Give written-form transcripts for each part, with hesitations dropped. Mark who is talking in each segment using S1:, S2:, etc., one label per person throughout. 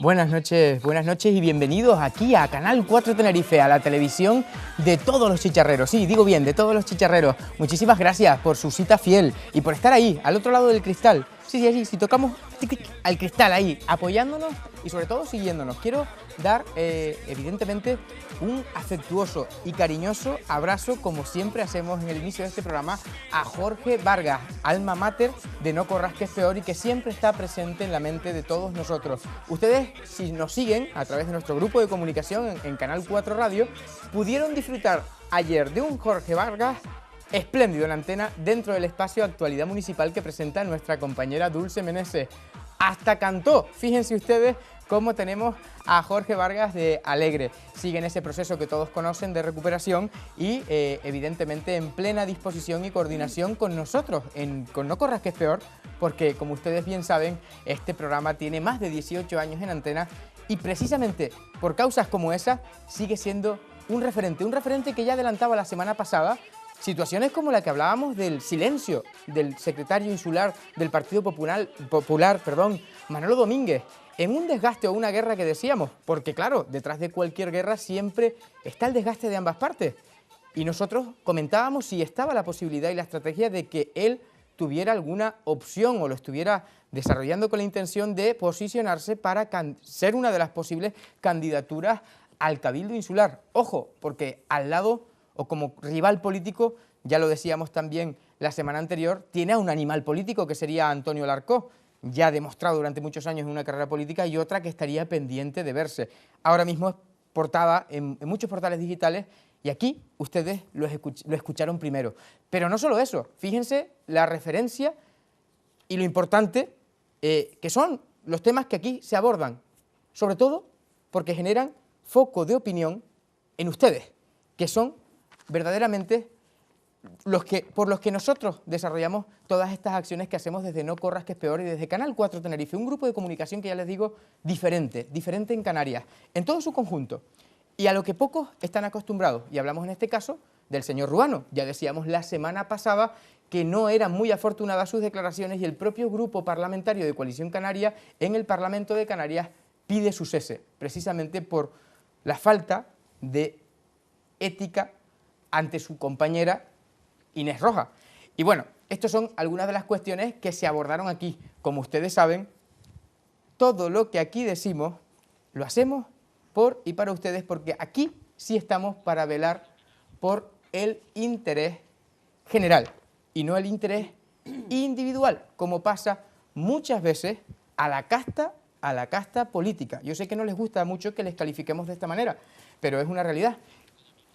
S1: Buenas noches y bienvenidos aquí a Canal 4 Tenerife, a la televisión de todos los chicharreros. Sí, digo bien, de todos los chicharreros. Muchísimas gracias por su cita fiel y por estar ahí, al otro lado del cristal. Sí, si tocamos al cristal ahí, apoyándonos y sobre todo siguiéndonos. Quiero dar, evidentemente, un afectuoso y cariñoso abrazo, como siempre hacemos en el inicio de este programa, a Jorge Vargas, alma mater de No Corras que es peor y que siempre está presente en la mente de todos nosotros. Ustedes, si nos siguen a través de nuestro grupo de comunicación en Canal 4 Radio, pudieron disfrutar ayer de un Jorge Vargas espléndido en la antena dentro del espacio Actualidad Municipal que presenta nuestra compañera Dulce Meneses. Hasta cantó, fíjense ustedes cómo tenemos a Jorge Vargas de Alegre. Sigue en ese proceso que todos conocen de recuperación y evidentemente en plena disposición y coordinación con nosotros, con No Corras que es peor, porque como ustedes bien saben, este programa tiene más de 18 años en antena y precisamente por causas como esa sigue siendo un referente que ya adelantaba la semana pasada. Situaciones como la que hablábamos del silencio del secretario insular del Partido Popular, Manolo Domínguez, en un desgaste o una guerra que decíamos, porque claro, detrás de cualquier guerra siempre está el desgaste de ambas partes. Y nosotros comentábamos si estaba la posibilidad y la estrategia de que él tuviera alguna opción o lo estuviera desarrollando con la intención de posicionarse para ser una de las posibles candidaturas al Cabildo Insular. Ojo, porque al lado o como rival político, ya lo decíamos también la semana anterior, tiene a un animal político que sería Antonio Larcó, ya demostrado durante muchos años en una carrera política y otra que estaría pendiente de verse. Ahora mismo es portada en muchos portales digitales y aquí ustedes lo escucharon primero. Pero no solo eso, fíjense la referencia y lo importante que son los temas que aquí se abordan, sobre todo porque generan foco de opinión en ustedes, que son verdaderamente por los que nosotros desarrollamos todas estas acciones que hacemos desde No Corras que es peor y desde Canal 4 Tenerife, un grupo de comunicación que ya les digo diferente en Canarias, en todo su conjunto, y a lo que pocos están acostumbrados, y hablamos en este caso del señor Ruano. Ya decíamos la semana pasada que no eran muy afortunadas sus declaraciones y el propio grupo parlamentario de Coalición Canaria en el Parlamento de Canarias pide su cese, precisamente por la falta de ética ante su compañera Inés Roja. Y bueno, estas son algunas de las cuestiones que se abordaron aquí. Como ustedes saben, todo lo que aquí decimos lo hacemos por y para ustedes, porque aquí sí estamos para velar por el interés general y no el interés individual, como pasa muchas veces a la casta política. Yo sé que no les gusta mucho que les califiquemos de esta manera, pero es una realidad.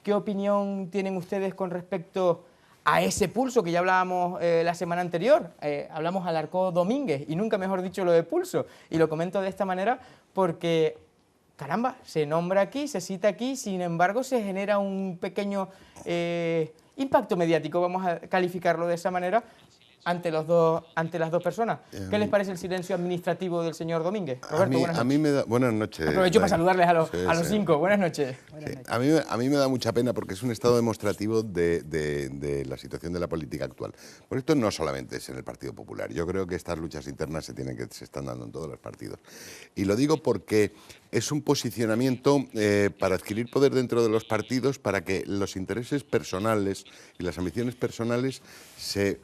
S1: ¿Qué opinión tienen ustedes con respecto a ese pulso que ya hablábamos la semana anterior? Hablamos a Larcó Domínguez y nunca mejor dicho lo de pulso. Y lo comento de esta manera porque, caramba, se nombra aquí, se cita aquí, sin embargo se genera un pequeño impacto mediático, vamos a calificarlo de esa manera, ante las dos personas. ¿Qué les parece el silencio administrativo del señor Domínguez? Roberto, buenas noches.
S2: Buenas noches.
S1: Aprovecho para saludarles a los cinco. Buenas noches.
S2: A mí me da mucha pena porque es un estado demostrativo de la situación de la política actual. Por esto no solamente es en el Partido Popular. Yo creo que estas luchas internas se están dando en todos los partidos. Y lo digo porque es un posicionamiento para adquirir poder dentro de los partidos, para que los intereses personales y las ambiciones personales se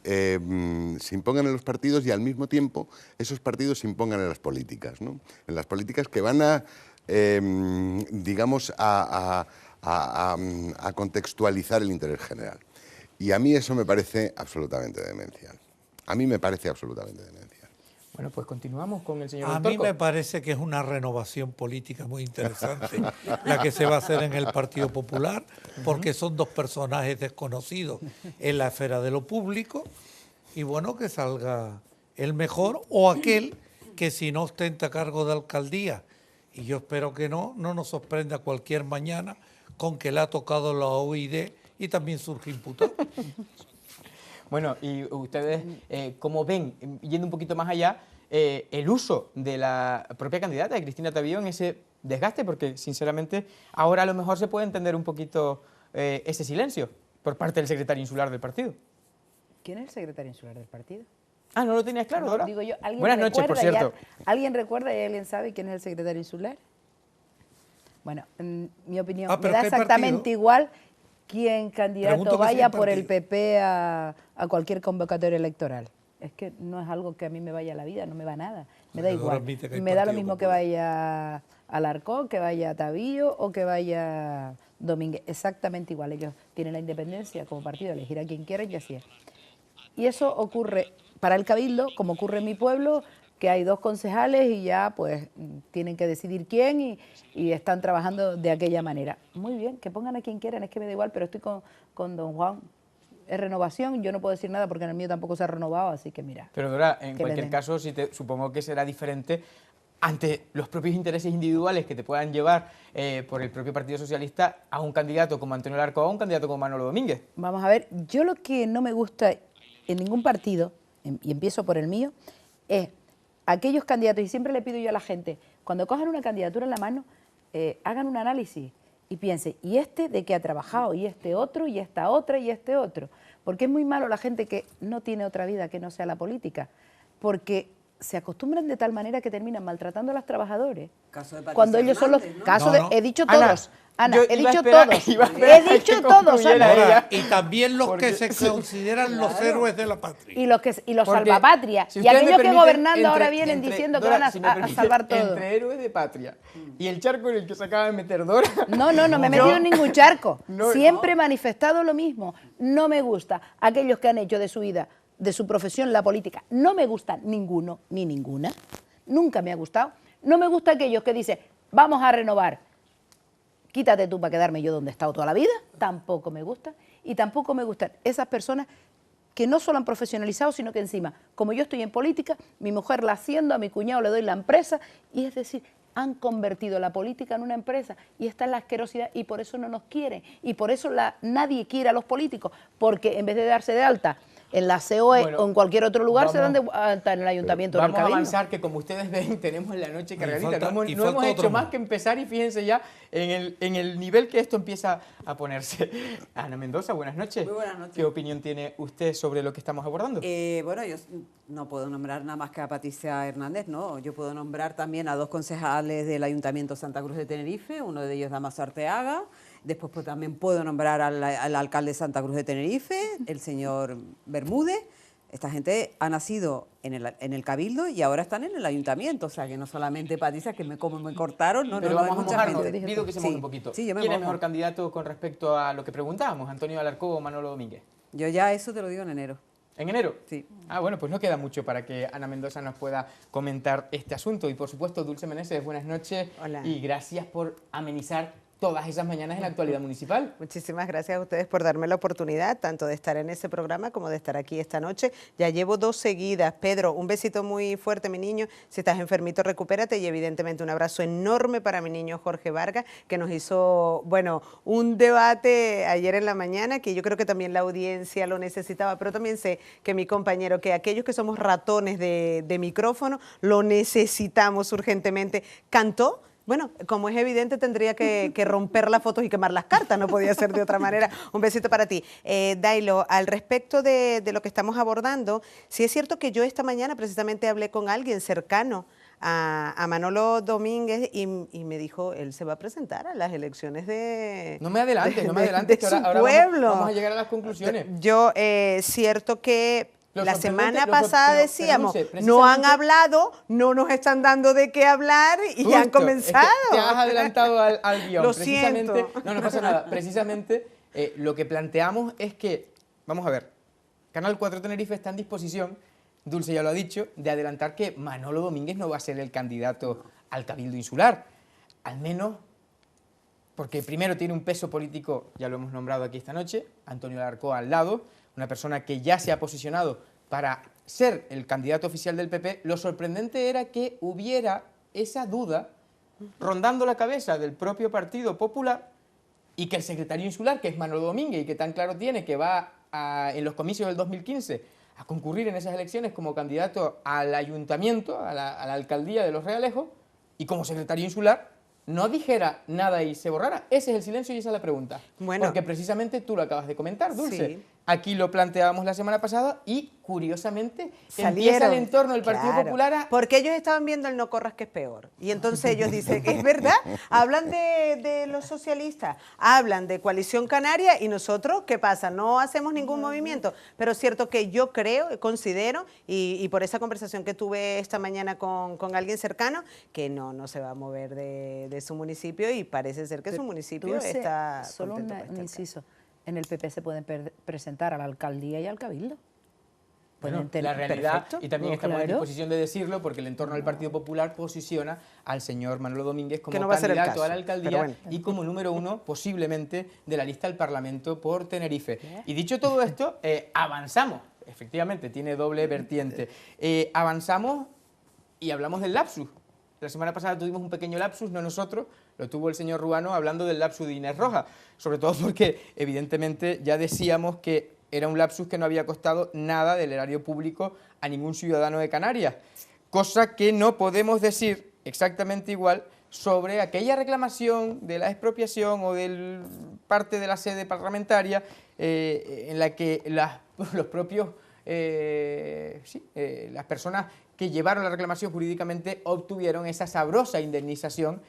S2: impongan en los partidos y al mismo tiempo esos partidos se impongan en las políticas, ¿no? En las políticas que van a, digamos, a contextualizar el interés general. Y a mí eso me parece absolutamente demencial. A mí me parece absolutamente demencial.
S1: Bueno, pues continuamos con el señor
S3: A mí me parece que es una renovación política muy interesante la que se va a hacer en el Partido Popular, porque son dos personajes desconocidos en la esfera de lo público, y bueno, que salga el mejor o aquel que si no ostenta cargo de alcaldía, y yo espero que no nos sorprenda cualquier mañana con que le ha tocado la OID y también surge imputado.
S1: Bueno, y ustedes, ¿cómo ven, yendo un poquito más allá, el uso de la propia candidata de Cristina Tavío en ese desgaste? Porque, sinceramente, ahora a lo mejor se puede entender un poquito ese silencio por parte del secretario insular del partido.
S4: ¿Quién es el secretario insular del partido?
S1: Ah, ¿no lo tenías claro,
S4: No,
S1: Dora?
S4: digo yo, ¿alguien
S1: Buenas noches, por
S4: recuerda
S1: cierto.
S4: ¿Alguien recuerda y alguien sabe quién es el secretario insular? Bueno, en mi opinión, me
S3: ¿pero
S4: da
S3: qué
S4: exactamente
S3: partido?
S4: igual quien candidato
S3: Pregunto que si
S4: vaya
S3: hay
S4: por el
S3: partido.
S4: PP a cualquier convocatoria electoral. Es que no es algo que a mí me vaya a la vida, no me va nada. Me da
S3: Porque Dora
S4: igual.
S3: admite que hay
S4: Me da lo
S3: Partido
S4: mismo que
S3: Popular.
S4: vaya a Alarcón, que vaya a Tabillo o que vaya Domínguez. Exactamente igual. Ellos tienen la independencia como partido, elegir a quien quieran y así es. Y eso ocurre para el Cabildo, como ocurre en mi pueblo, que hay 2 concejales y ya pues tienen que decidir quién y están trabajando de aquella manera. Muy bien, que pongan a quien quieran, es que me da igual, pero estoy con don Juan. Es renovación, yo no puedo decir nada porque en el mío tampoco se ha renovado, así que mira.
S1: Pero Dora, en
S4: que le
S1: cualquier
S4: den.
S1: caso, supongo que será diferente ante los propios intereses individuales que te puedan llevar por el propio Partido Socialista a un candidato como Antonio Alarcón o a un candidato como Manolo Domínguez.
S4: Vamos a ver, yo lo que no me gusta en ningún partido, y empiezo por el mío, es aquellos candidatos, y siempre le pido yo a la gente, cuando cojan una candidatura en la mano, hagan un análisis y piensen, ¿y este de qué ha trabajado? ¿Y este otro? ¿Y esta otra? ¿Y este otro? Porque es muy malo la gente que no tiene otra vida que no sea la política, porque se acostumbran de tal manera que terminan maltratando a los trabajadores.
S5: Caso de Patricia
S4: Cuando ellos son los
S5: Hernández, ¿no?
S4: casos
S3: No,
S4: de...
S3: no.
S4: He dicho
S1: Ana,
S4: todos. Ana,
S1: yo
S4: he
S1: iba a
S4: dicho
S1: esperar-
S4: todos.
S1: iba a esperar
S4: He
S1: a que
S4: dicho todos,
S1: concluyera
S4: Ana.
S1: ella.
S3: Ahora, y también los
S1: Porque
S3: que se
S1: sí.
S3: consideran los héroes de la patria.
S4: Y los
S1: Porque,
S4: salvapatrias.
S1: si
S4: y
S1: ustedes me
S4: aquellos que
S1: permiten,
S4: gobernando ahora
S1: entre-
S4: vienen
S1: entre-
S4: diciendo
S1: Dora,
S4: que van
S1: si me
S4: a
S1: permite,
S4: salvar todo.
S1: Entre héroes de patria y el charco en el que se acaba de meter Dora.
S4: No me he
S1: Yo-
S4: metido en ningún charco.
S1: No,
S4: Siempre he manifestado lo mismo. No me gusta aquellos que han hecho de su vida, de su profesión, la política. No me gusta ninguno ni ninguna. Nunca me ha gustado. No me gusta aquellos que dicen, vamos a renovar. Quítate tú para quedarme yo donde he estado toda la vida. Tampoco me gusta. Y tampoco me gustan esas personas que no solo han profesionalizado, sino que encima, como yo estoy en política, mi mujer la haciendo, a mi cuñado le doy la empresa, y es decir, han convertido la política en una empresa y esta es la asquerosidad y por eso no nos quieren y por eso nadie quiere a los políticos, porque en vez de darse de alta en la COE
S1: Bueno,
S4: o en cualquier otro lugar, se dan de
S1: vamos-
S4: alta en el ayuntamiento o en el
S1: Vamos a
S4: cabildo.
S1: avanzar, que como ustedes ven, tenemos la noche cargadita.
S3: falta-
S1: no
S3: y
S1: hemos
S3: falta
S1: hecho
S3: otro
S1: más
S3: más.
S1: que empezar y fíjense ya en el nivel que esto empieza a ponerse. Ana Mendoza, buenas noches.
S5: Muy buenas noches.
S1: ¿Qué opinión tiene usted sobre lo que estamos abordando?
S5: Bueno, yo no puedo nombrar nada más que a Patricia Hernández, ¿no? Yo puedo nombrar también a 2 concejales del Ayuntamiento de Santa Cruz de Tenerife, uno de ellos Damaso Arteaga, después pues, también puedo nombrar al alcalde de Santa Cruz de Tenerife, el señor Bermúdez. Esta gente ha nacido en el Cabildo y ahora están en el Ayuntamiento, o sea que no solamente Patricia, que como me cortaron, no,
S1: Pero
S5: no,
S1: vamos
S5: hay
S1: a
S5: mucha
S1: mojarnos,
S5: gente.
S1: pido que se
S5: Sí,
S1: moje un poquito.
S5: sí, yo me
S1: ¿Quién es
S5: mojo.
S1: mejor candidato con respecto a lo que preguntábamos, Antonio Alarcón o Manolo Domínguez?
S5: Yo ya eso te lo digo en enero.
S1: ¿En enero?
S5: Sí.
S1: Ah, bueno, pues no queda mucho para que Ana Mendoza nos pueda comentar este asunto. Y por supuesto, Dulce Meneses, buenas noches.
S6: Hola.
S1: Y gracias por amenizar todas esas mañanas en la actualidad municipal.
S6: Muchísimas gracias a ustedes por darme la oportunidad, tanto de estar en ese programa como de estar aquí esta noche. Ya llevo 2 seguidas. Pedro, un besito muy fuerte, mi niño. Si estás enfermito, recupérate. Y evidentemente un abrazo enorme para mi niño Jorge Vargas, que nos hizo, bueno, un debate ayer en la mañana, que yo creo que también la audiencia lo necesitaba, pero también sé que mi compañero, que aquellos que somos ratones de micrófono, lo necesitamos urgentemente. Cantó. Bueno, como es evidente, tendría que romper las fotos y quemar las cartas, no podía ser de otra manera. Un besito para ti. Dailo, al respecto de lo que estamos abordando, sí es cierto que yo esta mañana precisamente hablé con alguien cercano a Manolo Domínguez y me dijo, él se va a presentar a las elecciones de
S1: No me adelantes,
S6: de
S1: que
S6: su
S1: ahora
S6: pueblo.
S1: vamos a llegar a las conclusiones.
S6: Yo, cierto que
S1: Lo
S6: la
S1: sorprendente-
S6: semana
S1: lo
S6: pasada
S1: pero,
S6: decíamos,
S1: Dulce,
S6: no han
S1: precisamente-
S6: hablado, no nos están dando de qué hablar y han
S1: Justo,
S6: comenzado.
S1: es que te has adelantado al guión.
S6: Lo
S1: Precisamente,
S6: siento.
S1: no pasa nada. Precisamente lo que planteamos es que, vamos a ver, Canal 4 Tenerife está en disposición, Dulce ya lo ha dicho, de adelantar que Manolo Domínguez no va a ser el candidato al Cabildo Insular. Al menos porque primero tiene un peso político, ya lo hemos nombrado aquí esta noche, Antonio Alarcón al lado, una persona que ya se ha posicionado para ser el candidato oficial del PP. Lo sorprendente era que hubiera esa duda rondando la cabeza del propio Partido Popular y que el secretario insular, que es Manolo Domínguez y que tan claro tiene que va en los comicios del 2015 a concurrir en esas elecciones como candidato al ayuntamiento, a la alcaldía de Los Realejos, y como secretario insular no dijera nada y se borrara. Ese es el silencio y esa es la pregunta.
S6: Bueno.
S1: Porque precisamente tú lo acabas de comentar, Dulce.
S6: Sí.
S1: aquí lo planteábamos la semana pasada y, curiosamente, empieza
S6: Salieron,
S1: el entorno del Partido
S6: claro,
S1: Popular a...
S6: porque ellos estaban viendo el no corras que es peor. Y entonces ellos dicen, es verdad, hablan de los socialistas, hablan de Coalición Canaria y nosotros, ¿qué pasa? No hacemos ningún movimiento. Pero es cierto que yo creo, considero, y por esa conversación que tuve esta mañana con alguien cercano, que no se va a mover de su municipio y parece ser que su municipio
S4: Dulce,
S6: está
S4: solo
S6: contento
S4: un
S6: para estar.
S4: inciso. En el PP se pueden presentar a la alcaldía y al cabildo.
S1: Bueno,
S4: Pueden tener-
S1: la realidad,
S4: perfecto.
S1: y también estamos en
S4: Claro.
S1: disposición de decirlo, porque el entorno del Partido Popular posiciona al señor Manolo Domínguez como
S6: Que no va a ser el
S1: candidato a la
S6: caso,
S1: alcaldía
S6: pero bueno.
S1: y como número 1, posiblemente, de la lista al Parlamento por Tenerife. Y dicho todo esto, avanzamos. Efectivamente, tiene doble vertiente. Avanzamos y hablamos del lapsus. La semana pasada tuvimos un pequeño lapsus, no nosotros, lo tuvo el señor Ruano hablando del lapsus de Inés Rojas, sobre todo porque evidentemente ya decíamos que era un lapsus que no había costado nada del erario público a ningún ciudadano de Canarias, cosa que no podemos decir exactamente igual sobre aquella reclamación de la expropiación o de parte de la sede parlamentaria en la que los propios las personas que llevaron la reclamación jurídicamente obtuvieron esa sabrosa indemnización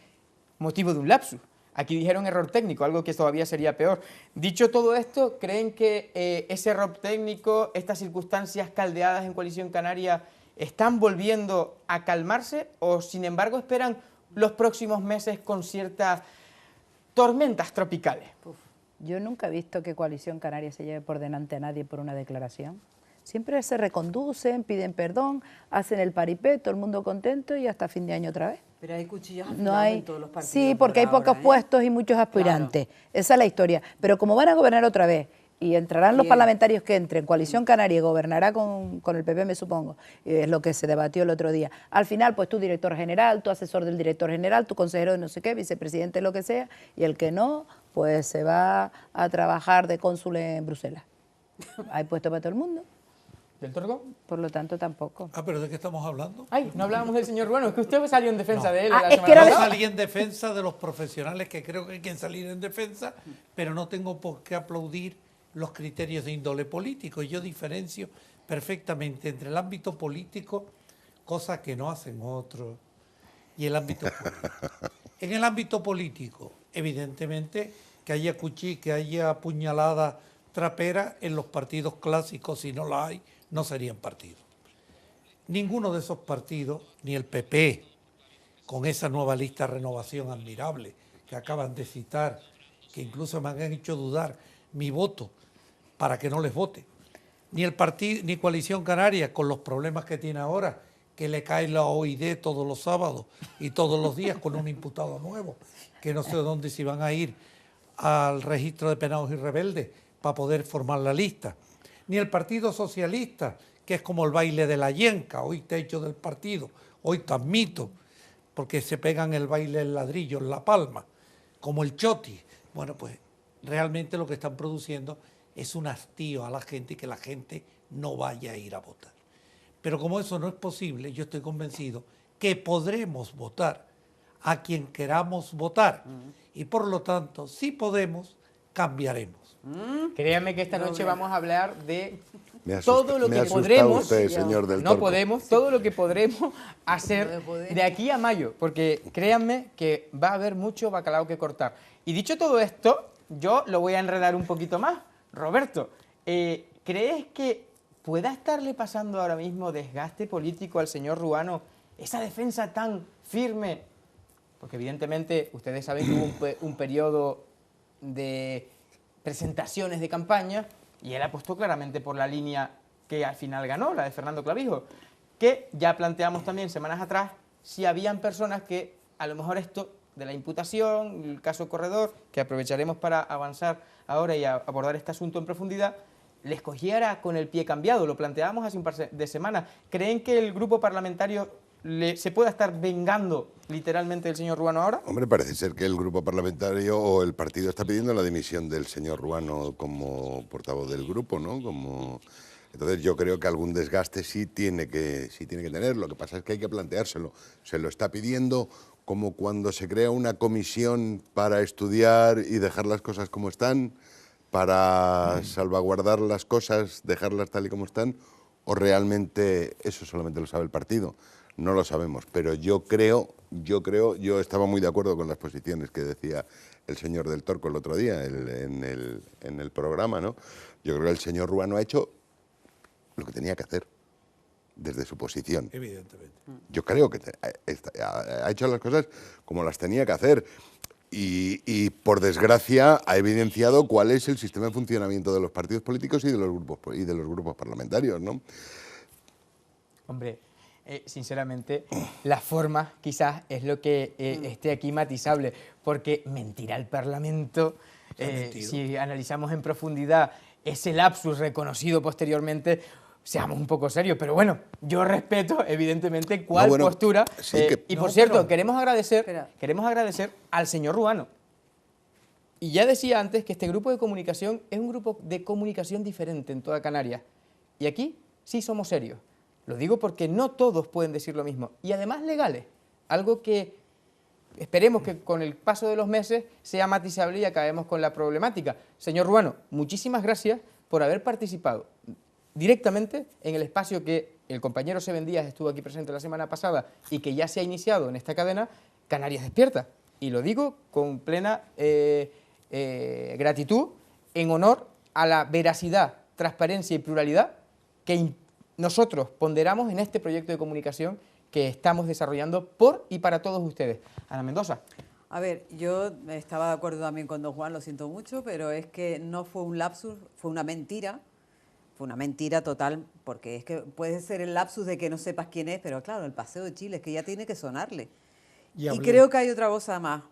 S1: motivo de un lapsus. Aquí dijeron error técnico, algo que todavía sería peor. Dicho todo esto, ¿creen que ese error técnico, estas circunstancias caldeadas en Coalición Canaria están volviendo a calmarse o, sin embargo, esperan los próximos meses con ciertas tormentas tropicales?
S4: Yo nunca he visto que Coalición Canaria se lleve por delante a nadie por una declaración. Siempre se reconducen, piden perdón, hacen el paripé, todo el mundo contento y hasta fin de año otra vez.
S5: Pero hay cuchillos
S4: No
S5: afilados
S4: hay,
S5: en todos los partidos.
S4: sí, porque hay
S5: por ahora,
S4: pocos puestos y muchos aspirantes. Esa es la historia. Pero como van a gobernar otra vez y entrarán los
S5: Bien.
S4: parlamentarios que entren, Coalición Canaria gobernará con el PP, me supongo, es lo que se debatió el otro día. Al final, pues tú director general, tú asesor del director general, tu consejero de no sé qué, vicepresidente, lo que sea, y el que no, pues se va a trabajar de cónsul en Bruselas. Hay puesto para todo el mundo,
S1: ¿Del Torgo?
S4: por lo tanto tampoco.
S3: Ah, pero ¿de qué estamos hablando?
S1: Ay, no hablábamos del señor Ruano, es que usted salió en defensa
S3: No.
S1: de él
S4: Ah,
S1: la
S4: es
S1: semana
S4: que era
S3: Yo
S4: de-
S1: pasada.
S3: salí en defensa de los profesionales que creo que hay que salir en defensa, pero no tengo por qué aplaudir los criterios de índole político. Yo diferencio perfectamente entre el ámbito político, cosa que no hacen otros, y el ámbito político. En el ámbito político, evidentemente, que haya que haya puñalada trapera en los partidos clásicos, si no la hay, no serían partidos. Ninguno de esos partidos, ni el PP, con esa nueva lista de renovación admirable que acaban de citar, que incluso me han hecho dudar mi voto para que no les vote, ni el partido, ni Coalición Canaria, con los problemas que tiene ahora, que le cae la OID todos los sábados y todos los días con un imputado nuevo, que no sé dónde se van a ir al registro de penados y rebeldes para poder formar la lista, ni el Partido Socialista, que es como el baile de la yenca, hoy te echo del partido, hoy te admito, porque se pegan el baile del ladrillo en La Palma, como el choti. Bueno, pues realmente lo que están produciendo es un hastío a la gente y que la gente no vaya a ir a votar. Pero como eso no es posible, yo estoy convencido que podremos votar a quien queramos votar y por lo tanto, si podemos, cambiaremos.
S1: Créanme que esta noche vamos a hablar de
S2: Me
S1: todo lo
S2: me
S1: que
S2: asusta
S1: podremos,
S2: usted, señor del
S1: no
S2: Torco.
S1: podemos, todo lo que podremos hacer
S5: de poder.
S1: de aquí a mayo, porque créanme que va a haber mucho bacalao que cortar. Y dicho todo esto, yo lo voy a enredar un poquito más. Roberto, ¿crees que pueda estarle pasando ahora mismo desgaste político al señor Ruano esa defensa tan firme? Porque evidentemente ustedes saben que hubo un periodo de presentaciones de campaña y él apostó claramente por la línea que al final ganó, la de Fernando Clavijo, que ya planteamos también semanas atrás si habían personas que a lo mejor esto de la imputación, el caso Corredor, que aprovecharemos para avanzar ahora y abordar este asunto en profundidad, les cogiera con el pie cambiado, lo planteábamos hace un par de semanas. ¿Creen que el grupo parlamentario se pueda estar vengando literalmente del señor Ruano ahora?
S2: Hombre, parece ser que el grupo parlamentario o el partido está pidiendo la dimisión del señor Ruano como portavoz del grupo, ¿no? Entonces yo creo que algún desgaste sí tiene que tener. Lo que pasa es que hay que planteárselo. Se lo está pidiendo como cuando se crea una comisión para estudiar y dejar las cosas como están. para salvaguardar las cosas, dejarlas tal y como están, o realmente eso solamente lo sabe el partido? No lo sabemos, pero yo estaba muy de acuerdo con las posiciones que decía el señor del Torco el otro día en el programa, ¿no? Yo creo que el señor Ruano ha hecho lo que tenía que hacer desde su posición.
S3: Evidentemente.
S2: Yo creo que ha hecho las cosas como las tenía que hacer y por desgracia ha evidenciado cuál es el sistema de funcionamiento de los partidos políticos y de los grupos parlamentarios, ¿no?
S1: Hombre, sinceramente, la forma quizás es lo que esté aquí matizable, porque mentir al Parlamento, si analizamos en profundidad ese lapsus reconocido posteriormente, seamos un poco serios, pero bueno, yo respeto evidentemente cuál postura, y por cierto, queremos agradecer al señor Ruano. Y ya decía antes que este grupo de comunicación es un grupo de comunicación diferente en toda Canarias, y aquí sí somos serios. Lo digo porque no todos pueden decir lo mismo, y además legales, algo que esperemos que con el paso de los meses sea matizable y acabemos con la problemática. Señor Ruano, muchísimas gracias por haber participado directamente en el espacio que el compañero Seven Díaz estuvo aquí presente la semana pasada y que ya se ha iniciado en esta cadena, Canarias Despierta. Y lo digo con plena gratitud en honor a la veracidad, transparencia y pluralidad que nosotros ponderamos en este proyecto de comunicación que estamos desarrollando por y para todos ustedes. Ana Mendoza.
S5: A ver, yo estaba de acuerdo también con don Juan, lo siento mucho, pero es que no fue un lapsus, fue una mentira. Fue una mentira total, porque es que puede ser el lapsus de que no sepas quién es, pero claro, el Paseo de Chile es que ya tiene que sonarle. Y creo que hay otra cosa más,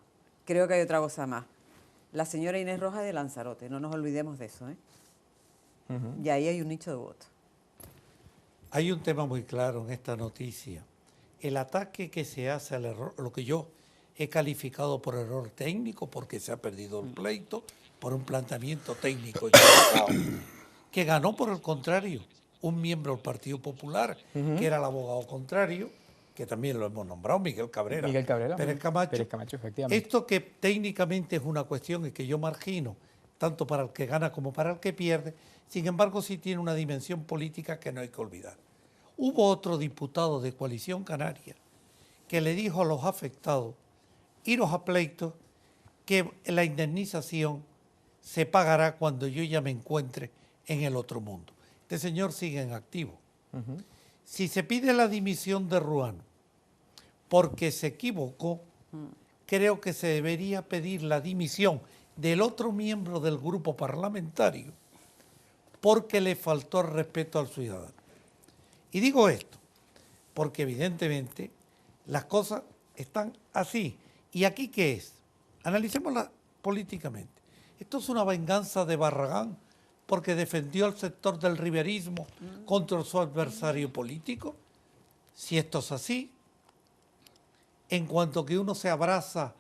S5: La señora Inés Rojas de Lanzarote, no nos olvidemos de eso, ¿eh? Y ahí hay un nicho de voto.
S3: Hay un tema muy claro en esta noticia. El ataque que se hace al error, lo que yo he calificado por error técnico, porque se ha perdido el pleito, por un planteamiento técnico equivocado, que ganó por el contrario un miembro del Partido Popular, que era el abogado contrario, que también lo hemos nombrado, Miguel Cabrera Pérez Camacho,
S1: efectivamente.
S3: Esto que técnicamente es una cuestión y que yo margino, tanto para el que gana como para el que pierde, sin embargo sí tiene una dimensión política que no hay que olvidar. Hubo otro diputado de Coalición Canaria que le dijo a los afectados, iros a pleitos, que la indemnización se pagará cuando yo ya me encuentre en el otro mundo. Este señor sigue en activo. Si se pide la dimisión de Ruano porque se equivocó, creo que se debería pedir la dimisión del otro miembro del grupo parlamentario porque le faltó el respeto al ciudadano. Y digo esto porque evidentemente las cosas están así. ¿Y aquí qué es? Analicémosla políticamente. Esto es una venganza de Barragán porque defendió al sector del riverismo contra su adversario político. Si esto es así, en cuanto que uno se abraza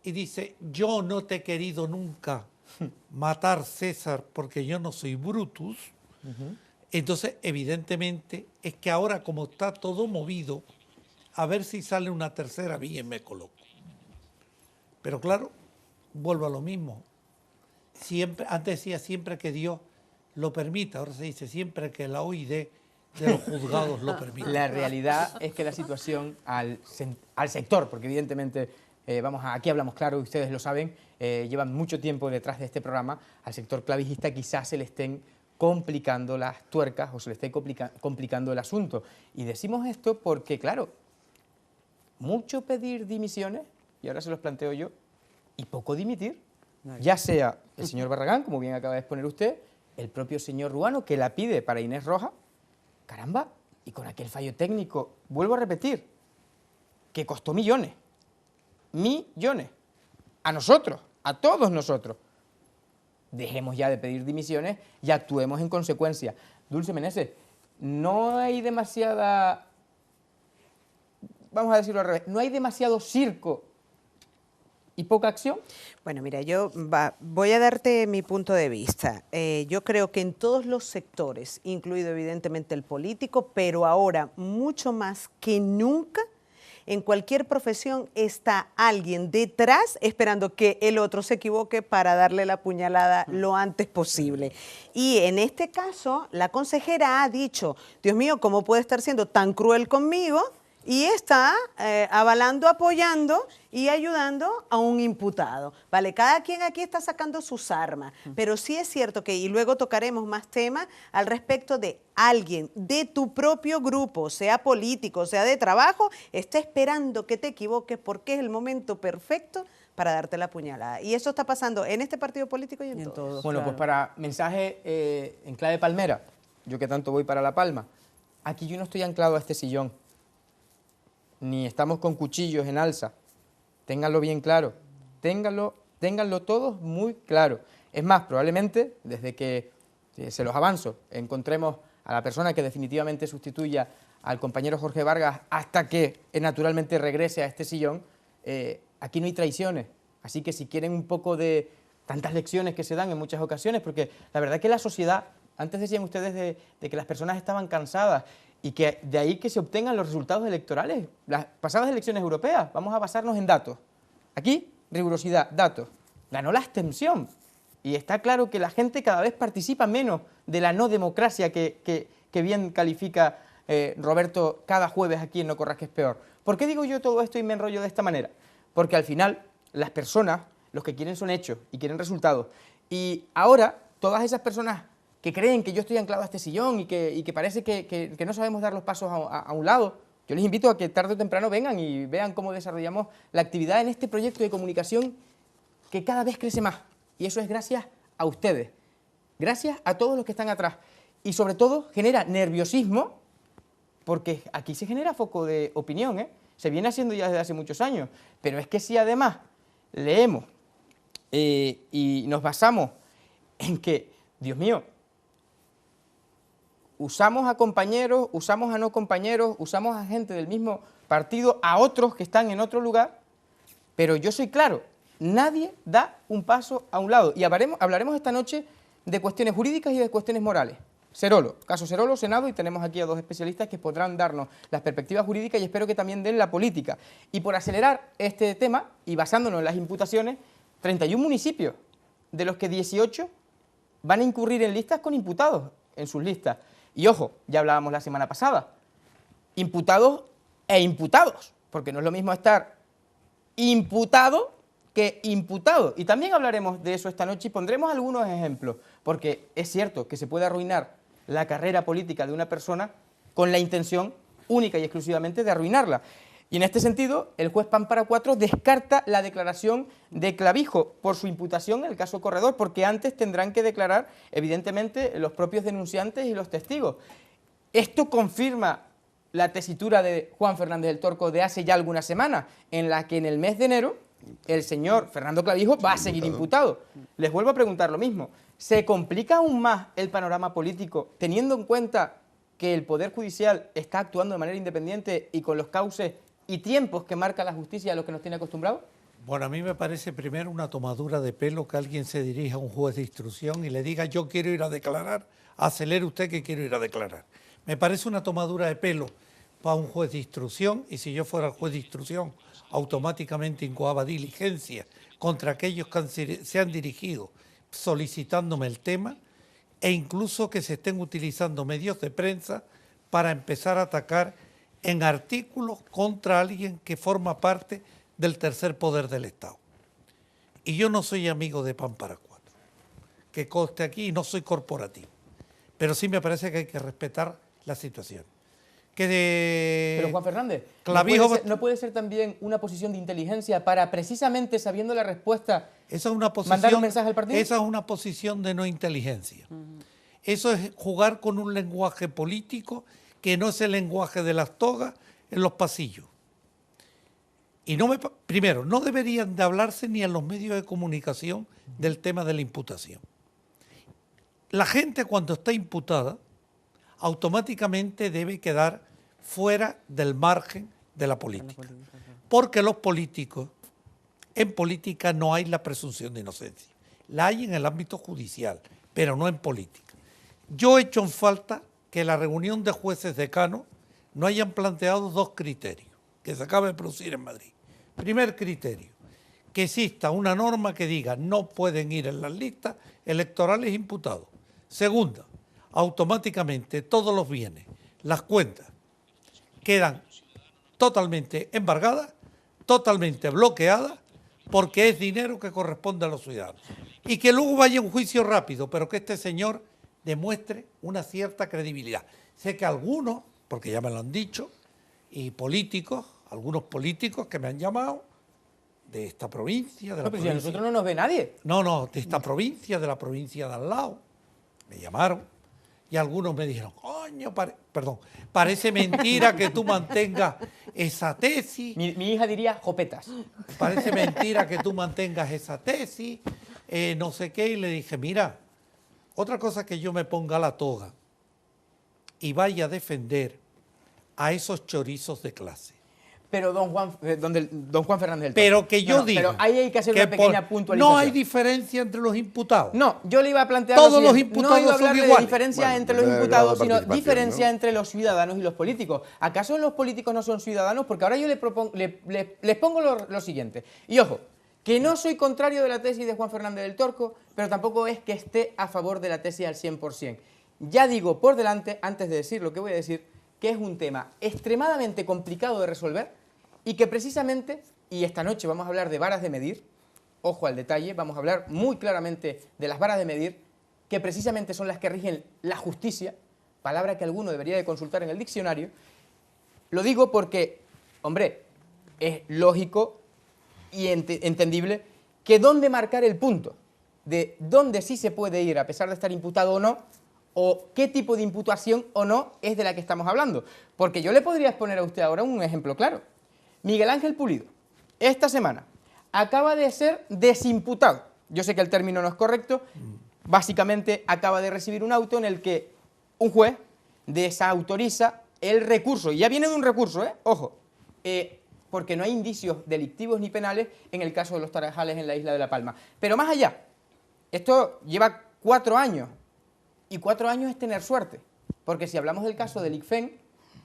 S3: y dice, yo no te he querido nunca matar, César, porque yo no soy Brutus, entonces evidentemente es que ahora como está todo movido, a ver si sale una tercera vía y me coloco. Pero claro, vuelvo a lo mismo. Siempre, antes decía siempre que Dios lo permita, ahora se dice siempre que la OID de los juzgados lo permita.
S1: La realidad es que la situación al sector, porque evidentemente, aquí hablamos claro, ustedes lo saben, llevan mucho tiempo detrás de este programa, al sector clavijista quizás se le estén complicando las tuercas o se le esté complicando el asunto. Y decimos esto porque, claro, mucho pedir dimisiones, y ahora se los planteo yo, y poco dimitir. Ya sea el señor Barragán, como bien acaba de exponer usted, el propio señor Ruano, que la pide para Inés Rojas, caramba, y con aquel fallo técnico, vuelvo a repetir, que costó millones, a nosotros, a todos nosotros. Dejemos ya de pedir dimisiones y actuemos en consecuencia. Dulce Meneses, no hay demasiada, vamos a decirlo al revés, no hay demasiado circo y poca acción.
S6: Bueno, mira, yo voy a darte mi punto de vista. Yo creo que en todos los sectores, incluido evidentemente el político, pero ahora mucho más que nunca, En cualquier profesión está alguien detrás esperando que el otro se equivoque para darle la puñalada lo antes posible. Y en este caso, la consejera ha dicho, Dios mío, ¿cómo puede estar siendo tan cruel conmigo? Y está avalando, apoyando y ayudando a un imputado. Vale, cada quien aquí está sacando sus armas, pero sí es cierto que, y luego tocaremos más temas al respecto de alguien de tu propio grupo, sea político, sea de trabajo, está esperando que te equivoques porque es el momento perfecto para darte la puñalada. Y eso está pasando en este partido político y en todos.
S1: Bueno, pues para mensaje en clave palmera, yo que tanto voy para La Palma, aquí yo no estoy anclado a este sillón, ni estamos con cuchillos en alza, ténganlo bien claro, ténganlo todos muy claro. Es más, probablemente, desde que, se los avanzo, encontremos a la persona que definitivamente sustituya al compañero Jorge Vargas hasta que naturalmente regrese a este sillón, aquí no hay traiciones. Así que si quieren un poco de tantas lecciones que se dan en muchas ocasiones, porque la verdad es que la sociedad, antes decían ustedes de que las personas estaban cansadas, y que de ahí que se obtengan los resultados electorales. Las pasadas elecciones europeas, vamos a basarnos en datos. Aquí, rigurosidad, datos. Ganó la abstención. Y está claro que la gente cada vez participa menos de la no democracia que bien califica Roberto cada jueves aquí en No Corras que es peor. ¿Por qué digo yo todo esto y me enrollo de esta manera? Porque al final las personas, los que quieren son hechos y quieren resultados. Y ahora, todas esas personas que creen que yo estoy anclado a este sillón y que parece que no sabemos dar los pasos a un lado, yo les invito a que tarde o temprano vengan y vean cómo desarrollamos la actividad en este proyecto de comunicación que cada vez crece más. Y eso es gracias a ustedes, gracias a todos los que están atrás. Y sobre todo genera nerviosismo, porque aquí se genera foco de opinión, ¿eh? Se viene haciendo ya desde hace muchos años. Pero es que si además leemos y nos basamos en que, Dios mío, usamos a compañeros, usamos a no compañeros, usamos a gente del mismo partido, a otros que están en otro lugar, pero yo soy claro, nadie da un paso a un lado. Y hablaremos esta noche de cuestiones jurídicas y de cuestiones morales. Cerolo, caso Cerolo, Senado, y tenemos aquí a dos especialistas que podrán darnos las perspectivas jurídicas y espero que también den la política. Y por acelerar este tema, y basándonos en las imputaciones, 31 municipios, de los que 18 van a incurrir en listas con imputados en sus listas. Y ojo, ya hablábamos la semana pasada, imputados e imputados, porque no es lo mismo estar imputado que imputado. Y también hablaremos de eso esta noche y pondremos algunos ejemplos, porque es cierto que se puede arruinar la carrera política de una persona con la intención única y exclusivamente de arruinarla. Y en este sentido, el juez Pámpara 4 descarta la declaración de Clavijo por su imputación en el caso Corredor, porque antes tendrán que declarar, evidentemente, los propios denunciantes y los testigos. Esto confirma la tesitura de Juan Fernández del Torco de hace ya algunas semanas, en la que en el mes de enero el señor Fernando Clavijo va a seguir imputado. Les vuelvo a preguntar lo mismo. ¿Se complica aún más el panorama político teniendo en cuenta que el Poder Judicial está actuando de manera independiente y con los cauces y tiempos que marca la justicia a los que nos tiene acostumbrados?
S3: Bueno, a mí me parece primero una tomadura de pelo que alguien se dirija a un juez de instrucción y le diga yo quiero ir a declarar, acelere usted que quiero ir a declarar. Me parece una tomadura de pelo para un juez de instrucción y si yo fuera el juez de instrucción automáticamente incoaba diligencia contra aquellos que se han dirigido solicitándome el tema e incluso que se estén utilizando medios de prensa para empezar a atacar en artículos contra alguien que forma parte del tercer poder del Estado. Y yo no soy amigo de Pámpara 4, que conste aquí, y no soy corporativo, pero sí me parece que hay que respetar la situación.
S1: Pero Juan Fernández,
S3: Clavijo,
S1: ¿no puede ser también una posición de inteligencia para precisamente sabiendo la respuesta mandar un mensaje al partido?
S3: Esa es una posición de no inteligencia. Eso es jugar con un lenguaje político que no es el lenguaje de las togas en los pasillos. Y primero, no deberían de hablarse ni en los medios de comunicación del tema de la imputación. La gente cuando está imputada automáticamente debe quedar fuera del margen de la política. Porque los políticos, en política no hay la presunción de inocencia. La hay en el ámbito judicial, pero no en política. Yo he hecho en falta que la reunión de jueces decanos no hayan planteado dos criterios. que se acaba de producir en Madrid. Primer criterio, que exista una norma que diga no pueden ir en las listas electorales imputados. Segunda, automáticamente todos los bienes, las cuentas, quedan totalmente embargadas, totalmente bloqueadas, porque es dinero que corresponde a los ciudadanos. Y que luego vaya un juicio rápido, pero que este señor demuestre una cierta credibilidad. Sé que algunos, porque ya me lo han dicho, y políticos, algunos políticos que me han llamado de esta provincia, de la
S1: No, pero si a
S3: provincia.
S1: nosotros no nos ve nadie.
S3: No, de esta provincia, de la provincia de al lado. Me llamaron y algunos me dijeron, coño, parece mentira que tú mantengas esa tesis.
S1: Mi hija diría jopetas.
S3: Parece mentira que tú mantengas esa tesis, no sé qué. Y le dije, mira, otra cosa que yo me ponga la toga y vaya a defender a esos chorizos de clase.
S1: Pero don Juan Fernández del Toro.
S3: Pero que yo
S1: No,
S3: diga.
S1: pero ahí hay que hacer una pequeña puntualización.
S3: No hay diferencia entre los imputados.
S1: No, yo le iba a plantear
S3: Todos
S1: lo
S3: los
S1: siguiente.
S3: imputados
S1: no iba a
S3: son
S1: hablarle de
S3: iguales.
S1: diferencia
S2: Bueno,
S1: entre los
S2: depende del
S1: imputados,
S2: grado de
S1: sino
S2: participación,
S1: diferencia
S2: ¿no?
S1: entre los ciudadanos y los políticos. ¿Acaso los políticos no son ciudadanos? Porque ahora yo les pongo lo siguiente. Y ojo, que no soy contrario de la tesis de Juan Fernández del Torco, pero tampoco es que esté a favor de la tesis al 100%. Ya digo por delante, antes de decir lo que voy a decir, que es un tema extremadamente complicado de resolver y que precisamente, y esta noche vamos a hablar de varas de medir, ojo al detalle, vamos a hablar muy claramente de las varas de medir, que precisamente son las que rigen la justicia, palabra que alguno debería de consultar en el diccionario. Lo digo porque, hombre, es lógico y entendible que dónde marcar el punto de dónde sí se puede ir a pesar de estar imputado o no, o qué tipo de imputación o no es de la que estamos hablando. Porque yo le podría exponer a usted ahora un ejemplo claro. Miguel Ángel Pulido, esta semana, acaba de ser desimputado. Yo sé que el término no es correcto, básicamente acaba de recibir un auto en el que un juez desautoriza el recurso, y ya viene de un recurso, ojo, porque no hay indicios delictivos ni penales en el caso de los Tarajales en la isla de La Palma. Pero más allá, esto lleva 4 años, y 4 años es tener suerte, porque si hablamos del caso del ICFEN,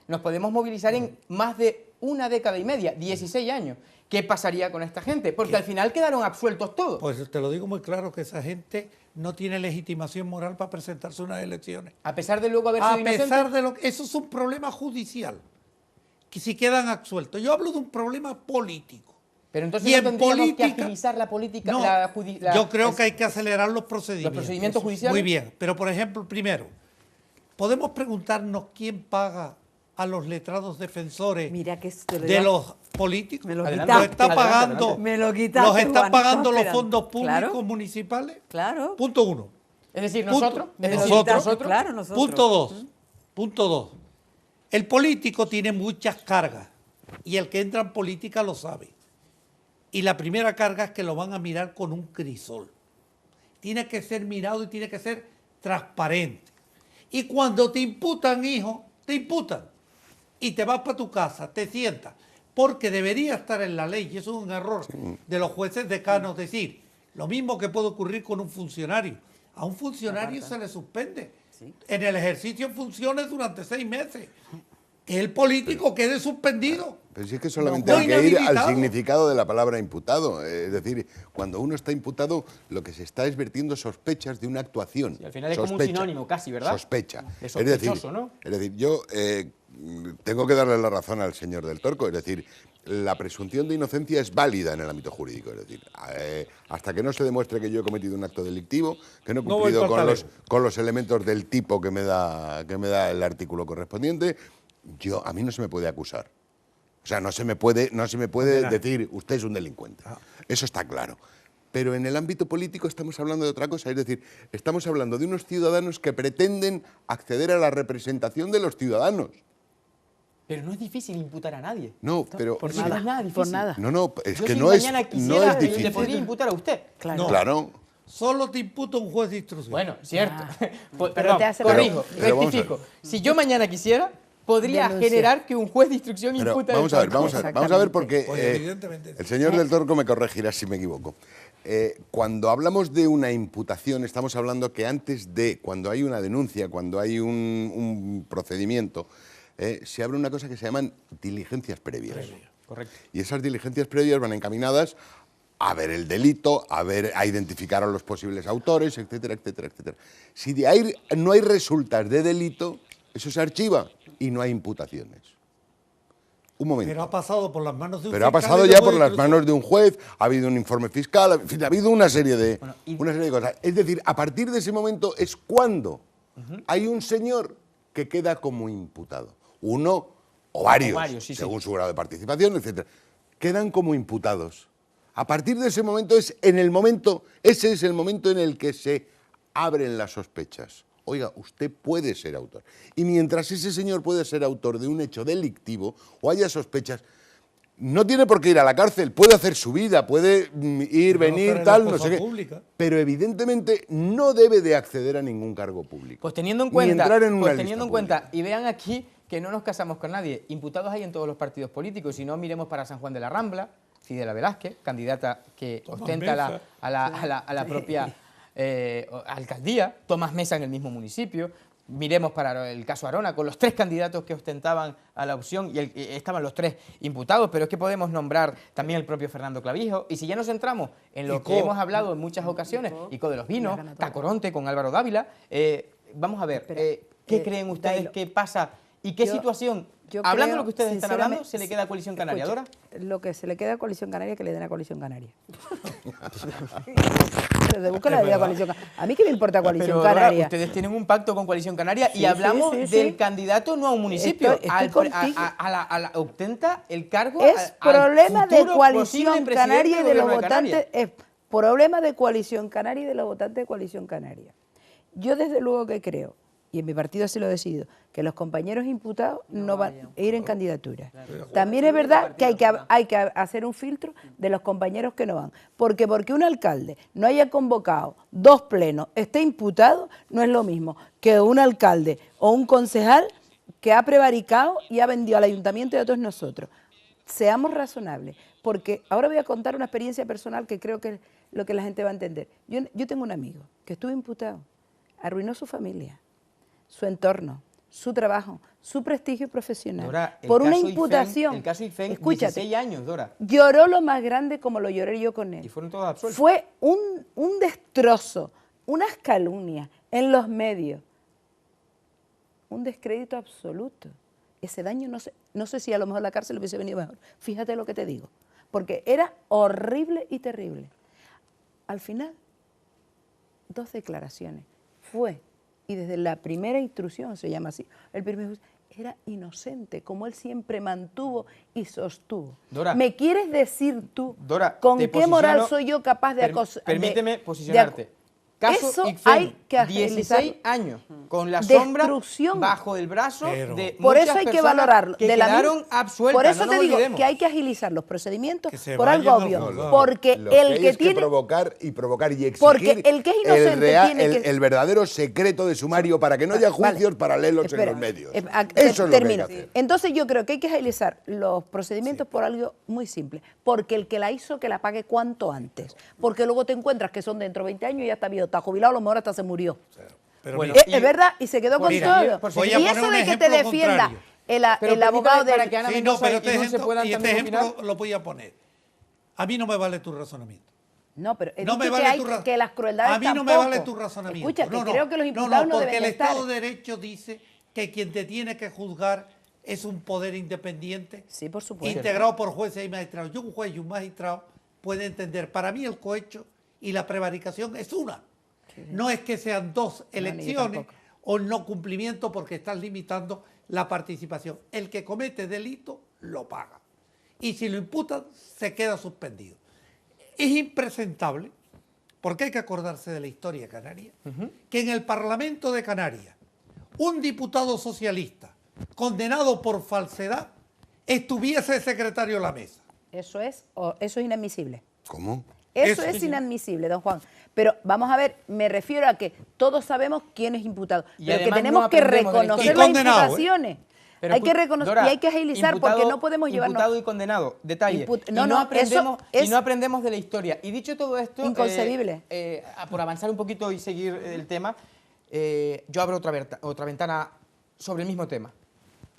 S1: nos podemos movilizar en más de una década y media, 16 años. ¿Qué pasaría con esta gente? Porque al final quedaron absueltos todos.
S3: Pues te lo digo muy claro, que esa gente no tiene legitimación moral para presentarse a unas elecciones.
S1: A pesar de luego haber sido
S3: A pesar
S1: inocentes.
S3: de lo que... Eso es un problema judicial, que si quedan absueltos. Yo hablo de un problema político.
S1: Pero entonces
S3: Y
S1: no
S3: en
S1: tendríamos
S3: política-
S1: que agilizar la política.
S3: No, yo creo que hay que acelerar los procedimientos.
S1: Los procedimientos judiciales.
S3: Muy bien, pero por ejemplo, primero, podemos preguntarnos quién paga a los letrados defensores
S5: Mira que esto te lo
S3: de
S5: iba-
S3: los políticos.
S5: Me lo
S1: Adelante,
S3: Los
S5: quitaste.
S3: está
S1: adelante,
S3: pagando,
S1: adelante.
S5: Me lo quitaste,
S3: los están
S5: Juan,
S3: pagando
S5: estaba
S3: los
S5: esperando.
S3: fondos públicos
S5: Claro.
S3: municipales.
S5: Claro.
S3: Punto 1.
S1: Es decir,
S3: Punto.
S1: nosotros. Es decir,
S3: Nosotros.
S1: nosotros.
S5: Claro, nosotros.
S3: Punto 2. El político tiene muchas cargas y el que entra en política lo sabe. Y la primera carga es que lo van a mirar con un crisol. Tiene que ser mirado y tiene que ser transparente. Y cuando te imputan, hijo, te imputan. Y te vas para tu casa, te sientas. Porque debería estar en la ley, y eso es un error de los jueces decanos, decir, lo mismo que puede ocurrir con un funcionario. A un funcionario se le suspende en el ejercicio de funciones durante 6 meses. Que el político quede suspendido.
S2: Pero si es que solamente
S3: No,
S2: hay que ir al
S3: inhabilitado.
S2: significado de la palabra imputado. Es decir, cuando uno está imputado, lo que se está es vertiendo sospechas de una actuación.
S1: Sí, al final es como un
S2: Sospecha.
S1: sinónimo casi, ¿verdad?
S2: Sospecha.
S1: De
S2: Es decir,
S1: sospechoso, ¿no?
S2: yo tengo que darle la razón al señor del Torco. Es decir, la presunción de inocencia es válida en el ámbito jurídico. Es decir, hasta que no se demuestre que yo he cometido un acto delictivo, que no he
S3: No voy
S2: cumplido
S3: por talego.
S2: con los elementos del tipo que me da el artículo correspondiente, a mí no se me puede acusar. O sea, no se me puede decir, usted es un delincuente. Eso está claro. Pero en el ámbito político estamos hablando de otra cosa. Es decir, estamos hablando de unos ciudadanos que pretenden acceder a la representación de los ciudadanos.
S1: Pero no es difícil imputar a nadie.
S2: No, pero...
S4: Por
S1: Sí,
S4: nada,
S1: no es nada difícil.
S4: por nada.
S2: No, es
S1: Yo
S2: que
S1: si
S2: no es
S1: mañana quisiera,
S2: no es
S1: le
S2: difícil.
S1: podría imputar a usted.
S4: Claro.
S3: No.
S2: Claro.
S3: Solo te imputa un juez de instrucción.
S1: Bueno, cierto. Pues,
S4: Pero
S1: perdón,
S4: te hace-
S1: corrijo,
S2: pero vamos a ver.
S1: rectifico. Si yo mañana quisiera, podría
S4: Denuncia.
S1: generar que un juez de instrucción
S2: Pero
S1: imputa
S2: vamos a ver, vamos a ver porque
S3: Pues evidentemente.
S2: el señor del Torco me corregirá si me equivoco. Cuando hablamos de una imputación, estamos hablando que antes de, cuando hay una denuncia, cuando hay un procedimiento, se abre una cosa que se llaman diligencias previas.
S1: Correcto.
S2: Y esas diligencias previas van encaminadas a ver el delito, a identificar a los posibles autores, etcétera, etcétera, etcétera. Si de ahí no hay resultas de delito, eso se archiva y no hay imputaciones. Un momento.
S3: Pero ha pasado por las manos de un
S2: Pero ha
S3: fiscal
S2: pasado
S3: y de
S2: ya
S3: un
S2: por
S3: juez
S2: las
S3: incluso.
S2: manos de un juez, ha habido un informe fiscal, en fin, ha habido una serie de cosas. Es decir, a partir de ese momento es cuando hay un señor que queda como imputado. Uno o varios,
S1: sí,
S2: según su grado de participación, etcétera. Quedan como imputados. A partir de ese momento ese es el momento en el que se abren las sospechas. Oiga, usted puede ser autor. Y mientras ese señor puede ser autor de un hecho delictivo o haya sospechas, no tiene por qué ir a la cárcel, puede hacer su vida, puede ir,
S3: Pero
S2: venir,
S3: hacer
S2: tal,
S3: la
S2: no
S3: cosa
S2: sé qué.
S3: pública.
S2: Pero evidentemente no debe de acceder a ningún cargo público.
S1: Pues teniendo en
S2: Ni
S1: cuenta,
S2: entrar en una lista pública.
S1: y vean aquí que no nos casamos con nadie, imputados hay en todos los partidos políticos, si no miremos para San Juan de la Rambla, Fidela Velázquez, candidata que
S3: Tomás
S1: ostenta
S3: Mesa.
S1: a la propia alcaldía, Tomás Mesa en el mismo municipio. Miremos para el caso Arona, con los 3 candidatos que ostentaban a la opción y estaban los 3 imputados, pero es que podemos nombrar también el propio Fernando Clavijo. Y si ya nos centramos en lo que hemos hablado en muchas ocasiones, Ico de los Vinos, Tacoronte con Álvaro Dávila, vamos a ver, ¿qué creen ustedes
S4: Dailo,
S1: que pasa y qué situación, hablando de lo que ustedes están hablando, se le queda a Coalición Canaria,
S4: Escucha,
S1: Dora?
S4: Lo que se le queda a Coalición Canaria, que le den a Coalición Canaria. Pero se busca la vida a Coalición Canaria. A mí qué me importa Coalición
S1: Pero Dora,
S4: Canaria.
S1: ustedes tienen un pacto con Coalición Canaria y
S4: Sí,
S1: hablamos
S4: sí,
S1: del
S4: sí.
S1: candidato no a un municipio,
S4: Estoy contigo.
S1: ostenta el cargo
S4: Es
S1: al
S4: problema de
S1: futuro
S4: Coalición
S1: posible
S4: Canaria y
S1: presidente
S4: de los
S1: del Gobierno de
S4: votantes.
S1: Canarias.
S4: Es problema de Coalición Canaria y de los votantes de Coalición Canaria. Yo desde luego que creo, y en mi partido así lo he decidido, que los compañeros imputados no van a ir en candidatura. También es verdad que hay que hacer un filtro de los compañeros que no van. Porque un alcalde no haya convocado 2 plenos, esté imputado, no es lo mismo que un alcalde o un concejal que ha prevaricado y ha vendido al ayuntamiento y a todos nosotros. Seamos razonables, porque ahora voy a contar una experiencia personal que creo que es lo que la gente va a entender. Yo tengo un amigo que estuvo imputado, arruinó su familia, su entorno, su trabajo, su prestigio profesional,
S1: Dora,
S4: por una
S1: caso IFEM,
S4: imputación.
S1: el caso IFEM,
S4: Escúchate,
S1: 16 años, Dora,
S4: lloró lo más grande como lo lloré yo con él.
S1: y fueron todos absueltos.
S4: Fue un destrozo, unas calumnias en los medios, un descrédito absoluto. Ese daño no sé si a lo mejor la cárcel hubiese venido mejor. Fíjate lo que te digo, porque era horrible y terrible. Al final, 2 declaraciones. Fue, y desde la primera instrucción, se llama así, el primer juez era inocente, como él siempre mantuvo y sostuvo.
S1: Dora,
S4: ¿me quieres decir tú
S1: Dora,
S4: con
S1: te
S4: qué moral
S1: posiciono-
S4: soy yo capaz de acosar?
S1: Permíteme posicionarte. Caso
S4: Eso
S1: ICFEM,
S4: hay que
S1: 16
S4: agilizarlo.
S1: años, con la sombra
S4: Destrucción.
S1: bajo el brazo
S3: Pero-
S1: de
S4: Por
S1: muchas
S4: eso hay que
S1: personas
S4: valorarlo.
S1: que
S4: de la
S1: quedaron
S4: misma-
S1: absueltas.
S4: Por eso
S1: no
S4: te
S1: nos
S4: digo
S1: olvidemos.
S4: que hay que agilizar los procedimientos
S3: Que se
S4: por
S3: vayan
S4: algo
S3: al
S4: obvio.
S3: juzgado.
S4: Porque
S2: Lo que
S4: el
S2: hay
S4: que
S2: es
S4: tiene...
S2: provocar y exigir
S4: Porque el que es inocente tiene que-
S2: el verdadero secreto de sumario para que no haya
S4: Vale.
S2: juicios paralelos
S4: Espera,
S2: en los medios.
S4: Eso
S2: Eso es lo que hay que
S4: termino.
S2: hacer.
S4: Entonces yo creo que hay que agilizar los procedimientos por algo muy simple. Porque el que la hizo, que la pague cuanto antes. Porque luego te encuentras que son dentro de 20 años y ya está viejo, está jubilado, a lo mejor hasta se murió.
S3: Pero
S1: Bueno,
S3: mira,
S4: Es verdad, y se quedó con
S3: mira,
S4: todo.
S1: por
S3: voy
S4: Y
S3: a poner
S4: eso
S3: un
S4: de que te
S3: ejemplo
S4: defienda
S3: contrario.
S1: Pero
S4: el
S1: permítame
S4: abogado
S1: para
S4: del...
S1: que Ana
S3: sí,
S1: Mendoza
S3: pero
S1: y
S3: este
S1: Ilse
S3: ejemplo,
S1: puedan
S3: y este
S1: también
S3: ejemplo
S1: opinar.
S3: lo voy a poner. A mí no me vale tu razonamiento.
S4: No, pero he
S3: No
S4: dicho
S3: me
S4: que
S3: vale
S4: hay
S3: tu ra-
S4: que las crueldades
S3: A mí no me
S4: tampoco.
S3: vale tu razonamiento.
S4: Escucha, que
S3: No, no.
S4: creo que los imputados no,
S3: porque
S4: deben
S3: el
S4: estar.
S3: Estado de Derecho dice que quien te tiene que juzgar es un poder independiente,
S4: Sí, por supuesto.
S3: integrado por jueces y magistrados. Y un juez y un magistrado puede entender. Para mí el cohecho y la prevaricación es una. No es que sean 2
S4: ni yo
S3: elecciones
S4: tampoco.
S3: o no cumplimiento porque estás limitando la participación. El que comete delito lo paga. Y si lo imputan, se queda suspendido. Es impresentable, porque hay que acordarse de la historia canaria, que en el Parlamento de Canarias, un diputado socialista condenado por falsedad estuviese de secretario de la mesa.
S4: Eso es inadmisible.
S2: ¿Cómo?
S4: Eso
S3: Eso
S4: es
S3: sí.
S4: inadmisible, don Juan. Pero vamos a ver, me refiero a que todos sabemos quién es imputado.
S1: Y
S4: pero que
S1: además
S4: tenemos
S1: no
S4: que
S1: aprendemos de la
S4: reconocer
S3: historia.
S4: las
S3: Y condenado, ¿eh?
S4: imputaciones.
S1: Pero
S4: Hay que reconocer
S1: Dora,
S4: y hay que agilizar porque
S1: imputado-
S4: no podemos llevarnos...
S1: Imputado y condenado, detalle.
S4: No,
S1: y,
S4: no,
S1: aprendemos,
S4: eso es-
S1: y no aprendemos de la historia. Y dicho todo esto,
S4: Inconcebible.
S1: Por avanzar un poquito y seguir el tema, yo abro otra ventana sobre el mismo tema.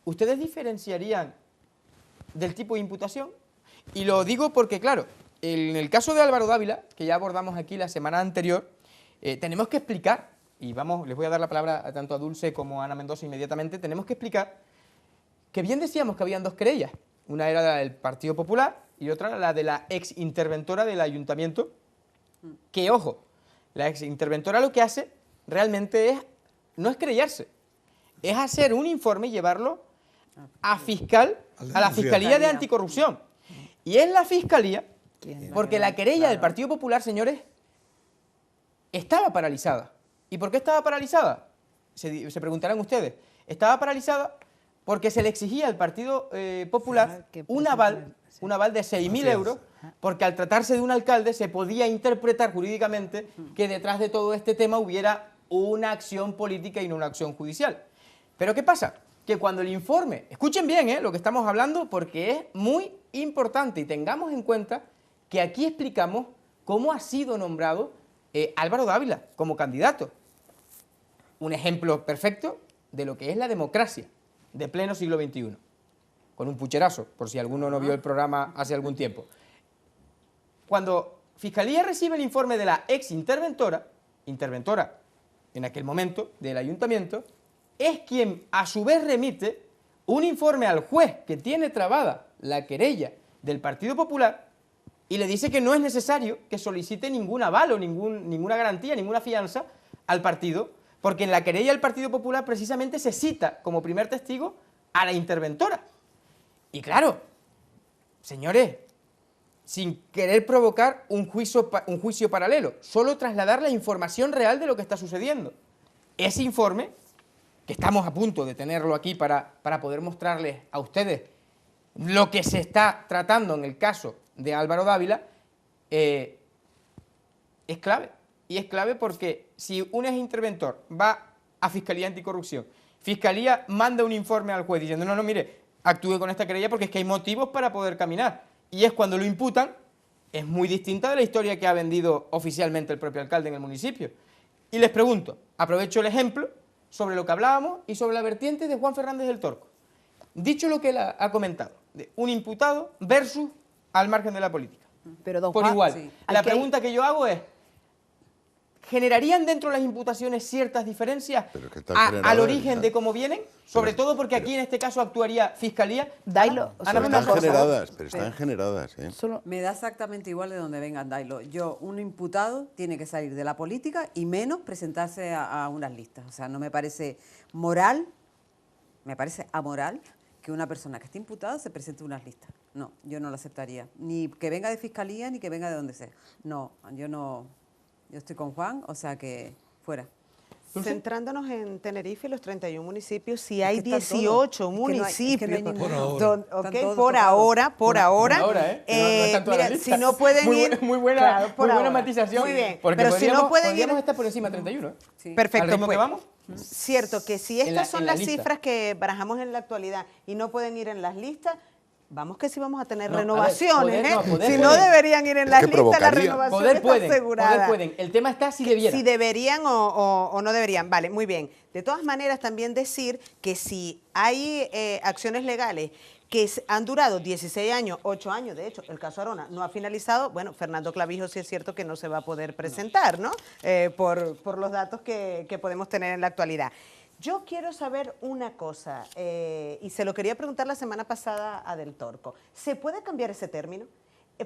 S1: ¿Ustedes diferenciarían del tipo de imputación Y lo digo porque, claro, en el caso de Álvaro Dávila, que ya abordamos aquí la semana anterior, tenemos que explicar, y vamos, les voy a dar la palabra tanto a Dulce como a Ana Mendoza inmediatamente, tenemos que explicar que bien decíamos que habían dos querellas. Una era la del Partido Popular y otra la de la ex interventora del ayuntamiento, que, ojo, la ex interventora lo que hace realmente no es querellarse, es hacer un informe y llevarlo a la Fiscalía de Anticorrupción. Y es la Fiscalía, porque la querella del Partido Popular, señores, estaba paralizada. ¿Y por qué estaba paralizada? Se preguntarán ustedes. Estaba paralizada porque se le exigía al Partido Popular un aval de 6.000 euros, porque al tratarse de un alcalde se podía interpretar jurídicamente que detrás de todo este tema hubiera una acción política y no una acción judicial. Pero ¿qué pasa? Que cuando el informe, escuchen bien lo que estamos hablando, porque es muy importante y tengamos en cuenta que aquí explicamos cómo ha sido nombrado Álvaro Dávila como candidato. Un ejemplo perfecto de lo que es la democracia de pleno siglo XXI. Con un pucherazo, por si alguno no vio el programa hace algún tiempo. Cuando Fiscalía recibe el informe de la ex interventora en aquel momento del ayuntamiento, es quien a su vez remite un informe al juez que tiene trabada la querella del Partido Popular y le dice que no es necesario que solicite ningún aval o ninguna garantía, ninguna fianza al partido, porque en la querella del Partido Popular precisamente se cita como primer testigo a la interventora. Y claro, señores, sin querer provocar un juicio paralelo, solo trasladar la información real de lo que está sucediendo. Ese informe, que estamos a punto de tenerlo aquí para poder mostrarles a ustedes lo que se está tratando en el caso de Álvaro Dávila, es clave. Y es clave porque si un ex interventor va a Fiscalía Anticorrupción, Fiscalía manda un informe al juez diciendo, no, mire, actúe con esta querella porque es que hay motivos para poder caminar. Y es cuando lo imputan, es muy distinta de la historia que ha vendido oficialmente el propio alcalde en el municipio. Y les pregunto, aprovecho el ejemplo sobre lo que hablábamos y sobre la vertiente de Juan Fernández del Torco. Dicho lo que él ha comentado, de un imputado versus al margen de la política.
S4: Pero don
S1: Por
S4: Juan,
S1: igual,
S4: sí.
S1: la pregunta que yo hago es, ¿generarían dentro de las imputaciones ciertas diferencias al origen de cómo vienen? Sobre todo porque aquí en este caso actuaría Fiscalía.
S4: Dailo,
S2: pero están generadas.
S5: Me da exactamente igual de donde vengan, Dailo. Un imputado tiene que salir de la política y menos presentarse a unas listas. O sea, no me parece moral, me parece amoral que una persona que esté imputada se presente a unas listas. No, yo no lo aceptaría. Ni que venga de Fiscalía, ni que venga de donde sea. No, yo estoy con Juan, o sea que fuera.
S6: Centrándonos en Tenerife y los 31 municipios, si hay 18 municipios, por ahora,
S1: mira,
S6: si no pueden ir...
S1: Muy buena matización.
S6: Muy bien,
S1: porque
S6: pero si no pueden ir...
S1: podríamos estar por encima de 31.
S5: Sí.
S6: Perfecto,
S1: ¿Al ritmo que vamos?
S6: Cierto, que si estas son las
S1: lista.
S6: cifras que barajamos en la actualidad y no pueden ir en las listas, vamos que sí vamos a tener
S1: No,
S6: renovaciones,
S1: a ver, poder
S6: si
S1: pueden.
S6: no deberían ir en las listas, la
S2: provocaría.
S6: renovación
S1: Poder
S6: está asegurada.
S1: poder pueden. El tema está si debieran.
S6: Si deberían o no deberían. Vale, muy bien. De todas maneras, también decir que si hay acciones legales que han durado 16 años, 8 años, de hecho, el caso Arona no ha finalizado, bueno, Fernando Clavijo sí es cierto que no se va a poder presentar, ¿no? Por los datos que podemos tener en la actualidad. Yo quiero saber una cosa, y se lo quería preguntar la semana pasada a Del Torco. ¿Se puede cambiar ese término?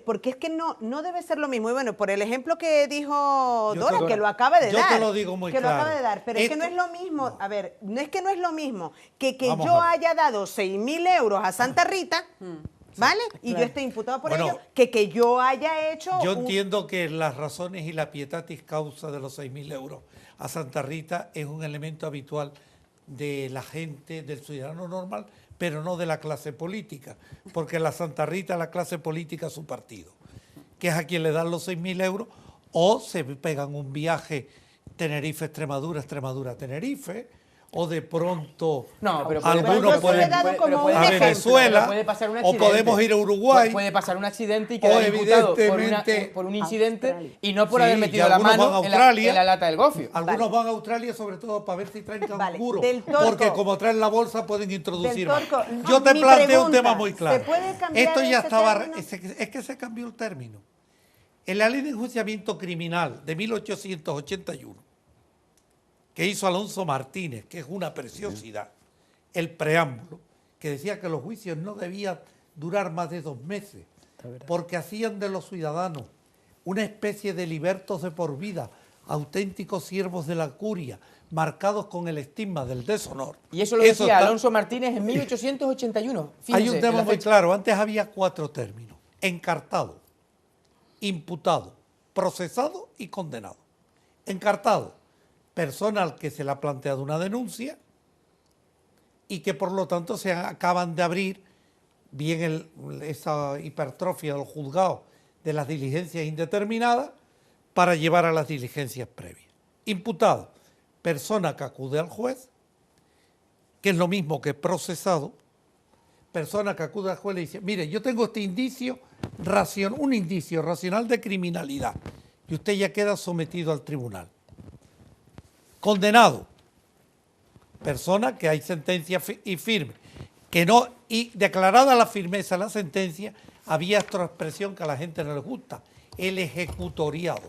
S6: Porque es que no debe ser lo mismo. Y bueno, por el ejemplo que dijo Dora, que lo acaba de dar.
S3: Yo te lo digo muy claro.
S6: Lo acaba de dar, pero es que no es lo mismo. A ver, no es que no es lo mismo que yo haya dado 6.000 euros a Santa Rita, ¿vale? Y yo esté imputado por ello, que yo haya hecho...
S3: Yo entiendo que las razones y la pietatis causa de los 6.000 euros a Santa Rita es un elemento habitual de la gente, del ciudadano normal, pero no de la clase política, porque la Santa Rita, la clase política, es su partido, que es a quien le dan los 6.000 euros, o se pegan un viaje Tenerife-Extremadura, Extremadura-Tenerife, o de pronto
S1: No, pero
S3: algunos pueden
S1: puede-
S3: a
S1: pero
S3: Venezuela,
S1: puede pasar un
S3: o
S1: accidente.
S3: podemos ir a Uruguay.
S1: Puede pasar un accidente y
S3: o
S1: quedar imputado
S3: evidentemente
S1: por un incidente
S4: Australia.
S1: y no por
S3: Sí,
S1: haber
S3: y
S1: metido la
S3: algunos van
S1: mano
S3: a
S1: en
S3: Australia.
S1: la lata del gofio.
S3: Algunos van a Australia sobre todo para ver si traen
S6: Vale,
S3: canguro,
S6: del Torco.
S3: porque como traen la bolsa pueden introducir
S6: Del
S3: más.
S6: Torco,
S3: Yo te
S6: mi
S3: planteo un
S6: pregunta,
S3: tema muy claro.
S6: ¿se puede cambiar
S3: Esto ya
S6: ese
S3: estaba,
S6: término?
S3: es que se cambió el término. En la ley de enjuiciamiento criminal de 1881, que hizo Alonso Martínez, que es una preciosidad, el preámbulo, que decía que los juicios no debían durar más de 2 meses, porque hacían de los ciudadanos una especie de libertos de por vida, auténticos siervos de la curia, marcados con el estigma del deshonor.
S1: Y eso lo decía
S3: está-
S1: Alonso Martínez en 1881.
S3: Hay
S1: Fíjense
S3: un
S1: en
S3: tema
S1: la
S3: muy
S1: fecha.
S3: claro. Antes había 4 términos: encartado, imputado, procesado y condenado. Encartado, persona al que se le ha planteado una denuncia y que por lo tanto se acaban de abrir bien esa hipertrofia del juzgado de las diligencias indeterminadas para llevar a las diligencias previas. Imputado, persona que acude al juez, que es lo mismo que procesado, persona que acude al juez y le dice: mire, yo tengo este indicio, un indicio racional de criminalidad, y usted ya queda sometido al tribunal. Condenado, persona que hay sentencia y firme, que no, y declarada la firmeza de la sentencia, había otra expresión que a la gente no le gusta: el ejecutoriado.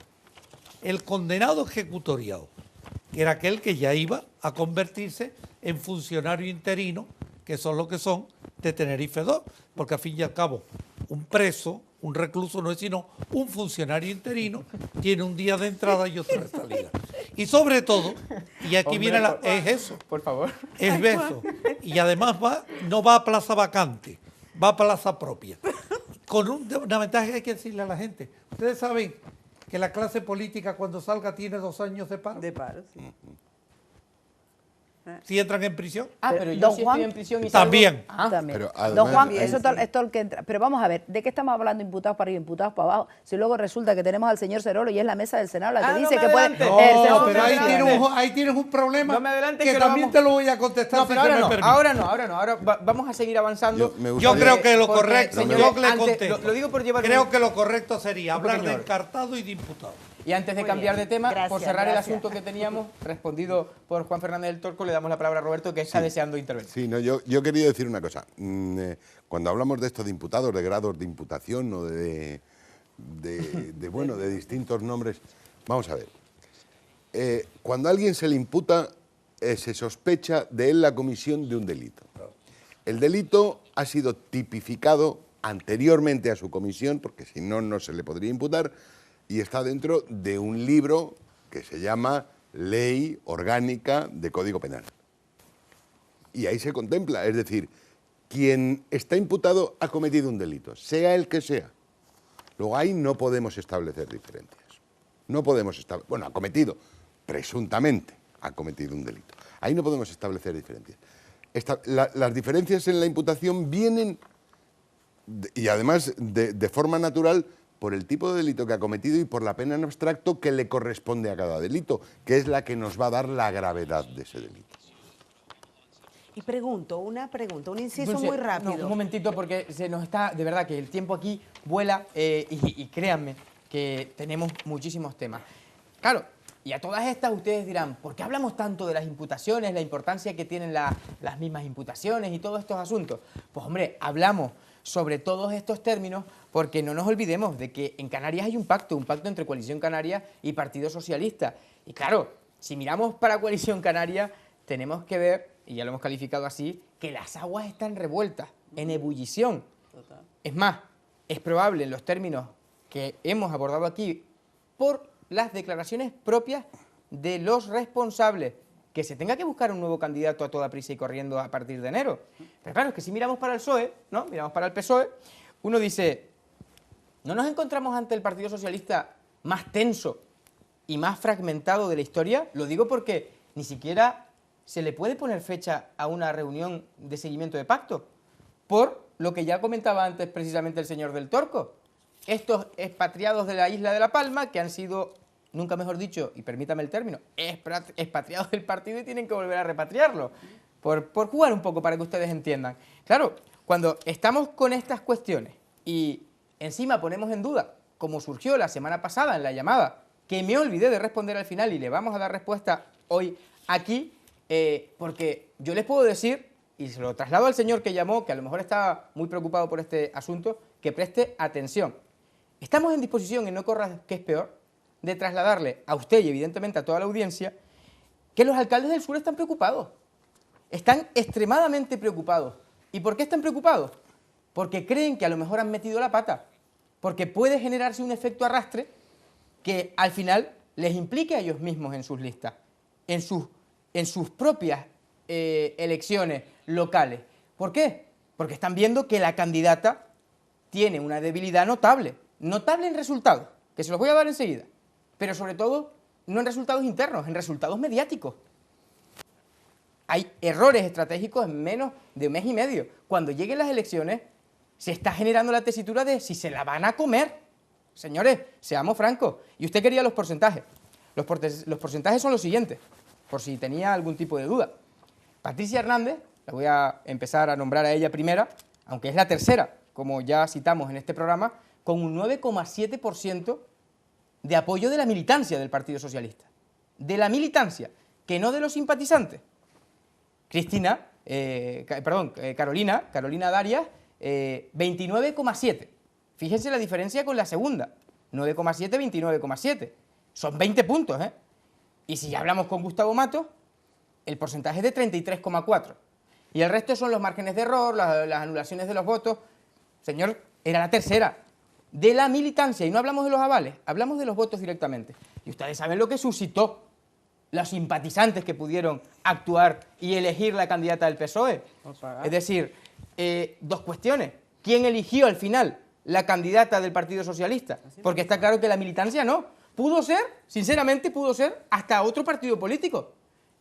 S3: El condenado ejecutoriado, que era aquel que ya iba a convertirse en funcionario interino, que son lo que son de Tenerife 2, porque al fin y al cabo un preso, un recluso no es sino un funcionario interino, tiene un día de entrada y otro de salida. Y sobre todo, y aquí
S1: Hombre,
S3: viene es eso,
S1: Por favor.
S3: es eso, y además no va a plaza vacante, va a plaza propia. Con una ventaja que hay que decirle a la gente: ustedes saben que la clase política cuando salga tiene 2 años de paro.
S5: De paro, sí.
S3: Si entran en prisión,
S1: Pero yo
S4: Don
S1: sí
S4: Juan,
S1: estoy en prisión y
S3: también.
S1: salgo-
S4: También.
S2: Pero
S4: Don
S2: además
S4: Juan,
S2: hay-
S4: eso es todo el que entra. Pero vamos a ver, ¿de qué estamos hablando? Imputados para arriba, imputados para abajo. Si luego resulta que tenemos al señor Cerolo y es la mesa del Senado la que
S1: Ah, no
S4: dice
S1: me
S4: que puede
S1: adelante.
S4: ejercer
S3: No,
S4: su
S3: pero ahí
S4: función.
S3: tienes un problema
S1: No me adelantes,
S3: que
S1: que lo
S3: también
S1: vamos-
S3: te lo voy a contestar
S1: No,
S3: si
S1: pero
S3: se
S1: ahora
S3: me
S1: no,
S3: permite.
S1: ahora no, ahora vamos a seguir avanzando.
S2: me
S3: Yo
S2: gustaría-
S3: creo que lo
S1: Porque,
S3: correcto,
S1: señores,
S3: yo le
S1: antes-
S3: contesto.
S1: lo digo por llevar
S3: creo
S1: un-
S3: que lo correcto sería
S1: un
S3: hablar
S1: pequeño
S3: de
S1: orden.
S3: encartado y de imputado.
S1: Y antes de
S6: Muy
S1: cambiar
S6: bien.
S1: de tema, por
S6: Gracias,
S1: cerrar el
S6: gracias.
S1: asunto que teníamos, respondido por Juan Fernández del Torco, le damos la palabra a Roberto, que está deseando intervenir.
S2: Sí, no, yo quería decir una cosa. Cuando hablamos de esto de imputados, de grados de imputación o de distintos nombres, vamos a ver. Cuando a alguien se le imputa, se sospecha de él la comisión de un delito. El delito ha sido tipificado anteriormente a su comisión, porque si no, no se le podría imputar, y está dentro de un libro que se llama Ley Orgánica de Código Penal. Y ahí se contempla, es decir, quien está imputado ha cometido un delito, sea el que sea. Luego ahí no podemos establecer diferencias. No podemos establecer, bueno, ha cometido, presuntamente ha cometido un delito. Ahí no podemos establecer diferencias. Las diferencias en la imputación vienen, y además de forma natural, por el tipo de delito que ha cometido y por la pena en abstracto que le corresponde a cada delito, que es la que nos va a dar la gravedad de ese delito.
S6: Y pregunto, un inciso
S1: Dulce,
S6: muy
S1: no,
S6: rápido.
S1: un momentito, porque se nos está, de verdad, que el tiempo aquí vuela y créanme que tenemos muchísimos temas. Claro, y a todas estas ustedes dirán, ¿por qué hablamos tanto de las imputaciones, la importancia que tienen las mismas imputaciones y todos estos asuntos? Pues hombre, hablamos sobre todos estos términos porque no nos olvidemos de que en Canarias hay un pacto entre Coalición Canaria y Partido Socialista. Y claro, si miramos para Coalición Canaria, tenemos que ver, y ya lo hemos calificado así, que las aguas están revueltas, en ebullición.
S5: Total.
S1: Es más, es probable en los términos que hemos abordado aquí, por las declaraciones propias de los responsables, que se tenga que buscar un nuevo candidato a toda prisa y corriendo a partir de enero. Pero claro, es que si miramos para el PSOE, ¿no? Miramos para el PSOE, uno dice, ¿no nos encontramos ante el Partido Socialista más tenso y más fragmentado de la historia? Lo digo porque ni siquiera se le puede poner fecha a una reunión de seguimiento de pacto, por lo que ya comentaba antes precisamente el señor del Torco. Estos expatriados de la isla de La Palma, que han sido nunca mejor dicho, y permítame el término, expatriados del partido y tienen que volver a repatriarlo. Por jugar un poco para que ustedes entiendan. Claro, cuando estamos con estas cuestiones y encima ponemos en duda, como surgió la semana pasada en la llamada, que me olvidé de responder al final y le vamos a dar respuesta hoy aquí, porque yo les puedo decir, y se lo traslado al señor que llamó, que a lo mejor está muy preocupado por este asunto, que preste atención. Estamos en disposición, y no corras que es peor, de trasladarle a usted y evidentemente a toda la audiencia que los alcaldes del sur están preocupados. Están extremadamente preocupados. ¿Y por qué están preocupados? Porque creen que a lo mejor han metido la pata, porque puede generarse un efecto arrastre que al final les implique a ellos mismos en sus listas, en sus propias elecciones locales. ¿Por qué? Porque están viendo que la candidata tiene una debilidad notable en resultados, que se los voy a dar enseguida, pero sobre todo no en resultados internos, en resultados mediáticos. Hay errores estratégicos en menos de un mes y medio. Cuando lleguen las elecciones, se está generando la tesitura de si se la van a comer. Señores, seamos francos. Y usted quería los porcentajes. Los porcentajes son los siguientes, por si tenía algún tipo de duda. Patricia Hernández, la voy a empezar a nombrar a ella primera, aunque es la tercera, como ya citamos en este programa, con un 9,7% de apoyo de la militancia del Partido Socialista. De la militancia, que no de los simpatizantes. Carolina Darias, 29,7. Fíjense la diferencia con la segunda, 9,7, 29,7. Son 20 puntos, ¿eh? Y si ya hablamos con Gustavo Matos, el porcentaje es de 33,4. Y el resto son los márgenes de error, las anulaciones de los votos. Señor, era la tercera. De la militancia, y no hablamos de los avales, hablamos de los votos directamente. Y ustedes saben lo que suscitó los simpatizantes que pudieron actuar y elegir la candidata del PSOE. Es decir, dos cuestiones. ¿Quién eligió al final la candidata del Partido Socialista? Porque está claro que la militancia no. Pudo ser, sinceramente, pudo ser hasta otro partido político.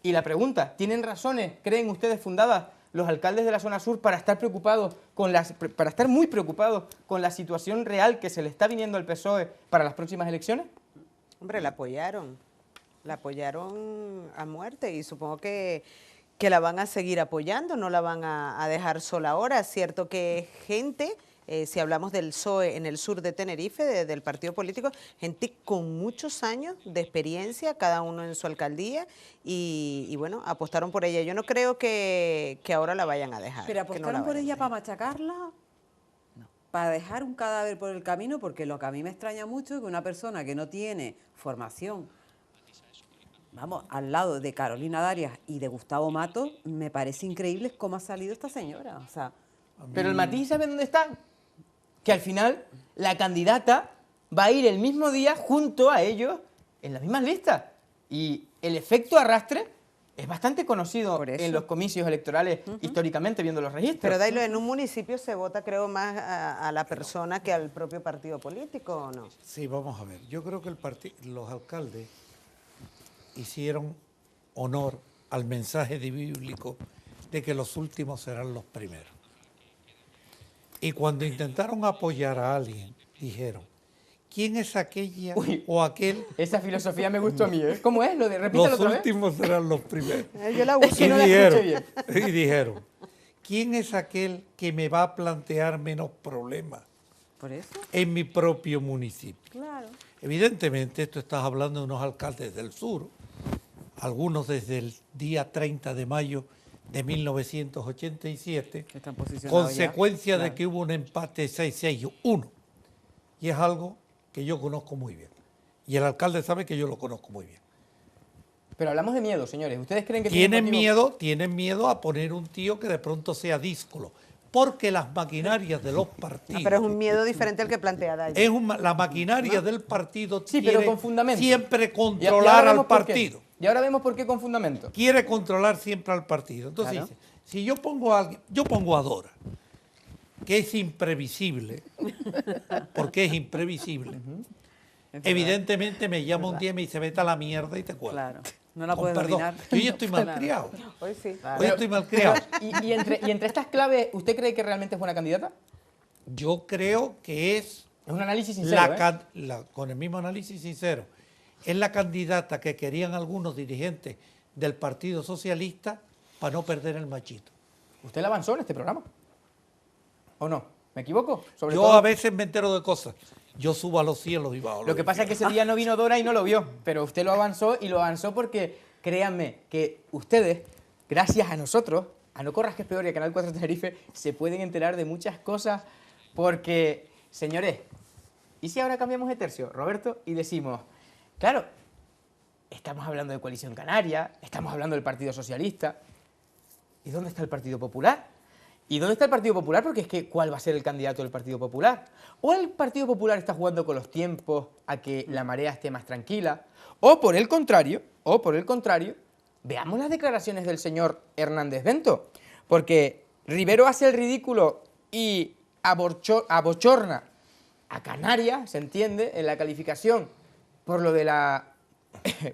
S1: Y la pregunta, ¿tienen razones, creen ustedes fundadas, los alcaldes de la zona sur para estar preocupados para estar muy preocupados con la situación real que se le está viniendo al PSOE para las próximas elecciones?
S6: Hombre, la apoyaron a muerte y supongo que la van a seguir apoyando, no la van a dejar sola ahora. Es cierto que gente, si hablamos del PSOE en el sur de Tenerife, del partido político, gente con muchos años de experiencia, cada uno en su alcaldía, y bueno, apostaron por ella. Yo no creo que ahora la vayan a dejar.
S5: ¿Pero apostaron por ella para machacarla? No. ¿Para dejar un cadáver por el camino? Porque lo que a mí me extraña mucho es que una persona que no tiene formación, vamos, al lado de Carolina Darias y de Gustavo Matos, me parece increíble cómo ha salido esta señora. O sea,
S1: pero el matiz, ¿sabe dónde está? Que al final la candidata va a ir el mismo día junto a ellos en las mismas listas. Y el efecto arrastre es bastante conocido en los comicios electorales, históricamente, viendo los registros.
S6: Pero Dailo, en un municipio se vota, creo, más a la persona que al propio partido político, ¿o no?
S3: Sí, vamos a ver. Yo creo que los alcaldes hicieron honor al mensaje bíblico de que los últimos serán los primeros. Y cuando intentaron apoyar a alguien, dijeron, ¿quién es aquella o aquel?
S1: Esa filosofía me gustó a mí, ¿eh? ¿Cómo es? Repítelo
S3: Los
S1: otra vez.
S3: últimos serán los primeros.
S6: Yo la uso.
S1: Es que no la escuché bien.
S3: Y dijeron, ¿quién es aquel que me va a plantear menos problemas
S5: ¿por eso?
S3: en mi propio municipio?
S5: Claro.
S3: Evidentemente, tú estás hablando de unos alcaldes del sur, algunos desde el día 30 de mayo de 1987,
S5: Que están posicionados
S3: consecuencia
S5: ya.
S3: de
S5: Claro.
S3: que hubo un empate 6-6-1. Y es algo que yo conozco muy bien. Y el alcalde sabe que yo lo conozco muy bien.
S1: Pero hablamos de miedo, señores. ¿Ustedes creen que
S3: Tienen
S1: motivo?
S3: miedo a poner un tío que de pronto sea díscolo. Porque las maquinarias de los partidos...
S6: Pero es un miedo diferente al que plantea Dailo.
S3: La maquinaria del partido
S1: Sí,
S3: quiere
S1: pero con fundamento.
S3: siempre
S1: Y
S3: controlar
S1: ahora
S3: al
S1: vemos por qué.
S3: partido.
S1: Y ahora vemos por qué con fundamento.
S3: Quiere controlar siempre al partido. Entonces
S5: Claro.
S3: dice, si yo pongo a alguien, yo pongo a Dora, que es imprevisible, porque es imprevisible, evidentemente me llama un día y me dice, vete a la mierda y te cuelgo.
S5: Claro. No la
S3: Con
S5: puedes
S3: perdón.
S5: dominar.
S3: Yo ya estoy malcriado.
S6: Hoy sí.
S3: Hoy estoy malcriado.
S1: Y entre estas claves, ¿usted cree que realmente es buena candidata?
S3: Yo creo que es
S1: Es un análisis sincero, ¿eh?
S3: con el mismo análisis sincero. es la candidata que querían algunos dirigentes del Partido Socialista para no perder el machito.
S1: ¿Usted la avanzó en este programa? ¿O no? ¿Me equivoco? Sobre
S3: Yo
S1: todo,
S3: a veces me entero de cosas. Yo subo a los cielos y bajo a los
S1: lo que pasa es que ese día no vino Dora y no lo vio, pero usted lo avanzó y lo avanzó porque, créanme, que ustedes, gracias a nosotros, a No Corras que es Peor y a Canal 4 Tenerife, se pueden enterar de muchas cosas porque, señores, ¿y si ahora cambiamos de tercio, Roberto, y decimos, claro, estamos hablando de Coalición Canaria, estamos hablando del Partido Socialista, ¿y dónde está el Partido Popular? ¿Y dónde está el Partido Popular? Porque es que, ¿cuál va a ser el candidato del Partido Popular? ¿O el Partido Popular está jugando con los tiempos a que la marea esté más tranquila? O por el contrario, veamos las declaraciones del señor Hernández Bento, porque Rivero hace el ridículo y abochorna a Canarias, se entiende, en la calificación por lo de la...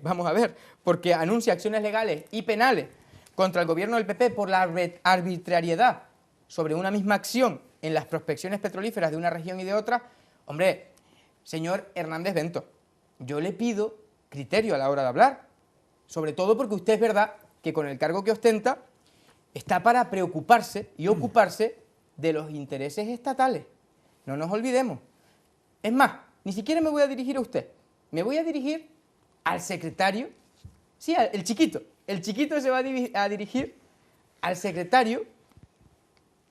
S1: Vamos a ver, porque anuncia acciones legales y penales contra el gobierno del PP por la arbitrariedad sobre una misma acción en las prospecciones petrolíferas de una región y de otra. Hombre, señor Hernández Bento, yo le pido criterio a la hora de hablar, sobre todo porque usted es verdad que con el cargo que ostenta está para preocuparse y ocuparse de los intereses estatales. No nos olvidemos. Es más, ni siquiera me voy a dirigir a usted, me voy a dirigir al secretario, sí, el chiquito. El chiquito se va a dirigir al secretario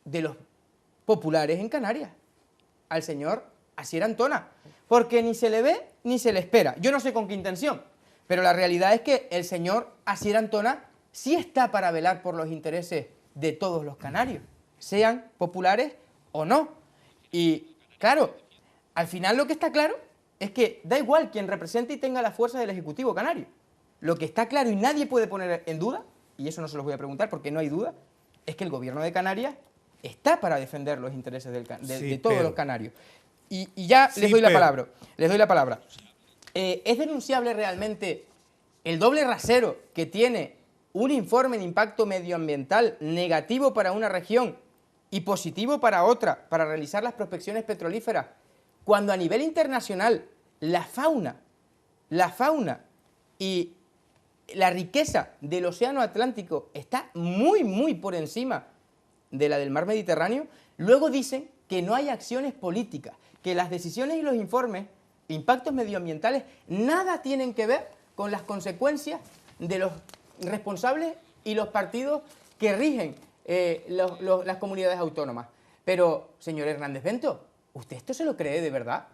S1: de los populares en Canarias, al señor Asier Antona, porque ni se le ve ni se le espera. Yo no sé con qué intención, pero la realidad es que el señor Asier Antona sí está para velar por los intereses de todos los canarios, sean populares o no. Y claro, al final lo que está claro es que da igual quien represente y tenga la fuerza del Ejecutivo canario. Lo que está claro y nadie puede poner en duda, y eso no se los voy a preguntar porque no hay duda, es que el gobierno de Canarias está para defender los intereses de todos los canarios. Y ya les doy la palabra. ¿Es denunciable realmente el doble rasero que tiene un informe de impacto medioambiental negativo para una región y positivo para otra para realizar las prospecciones petrolíferas, cuando a nivel internacional la fauna y la riqueza del océano Atlántico está muy, muy por encima de la del mar Mediterráneo? Luego dicen que no hay acciones políticas, que las decisiones y los informes de impactos medioambientales nada tienen que ver con las consecuencias de los responsables y los partidos que rigen las comunidades autónomas. Pero, señor Hernández Bento, ¿usted esto se lo cree de verdad?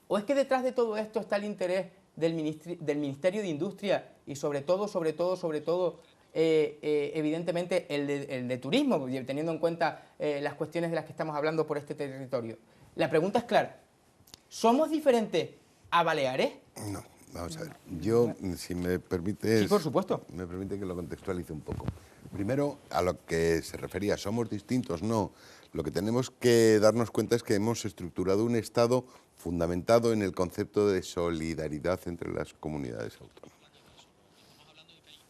S1: ¿O es que detrás de todo esto está el interés del Ministerio de Industria y sobre todo, evidentemente, el de Turismo, teniendo en cuenta las cuestiones de las que estamos hablando por este territorio? La pregunta es clara. ¿Somos diferentes a Baleares?
S2: No, vamos a ver. Yo, si me permites...
S1: Sí, por supuesto.
S2: Me permite que lo contextualice un poco. Primero, a lo que se refería, ¿somos distintos? No. Lo que tenemos que darnos cuenta es que hemos estructurado un Estado fundamentado en el concepto de solidaridad entre las comunidades autónomas.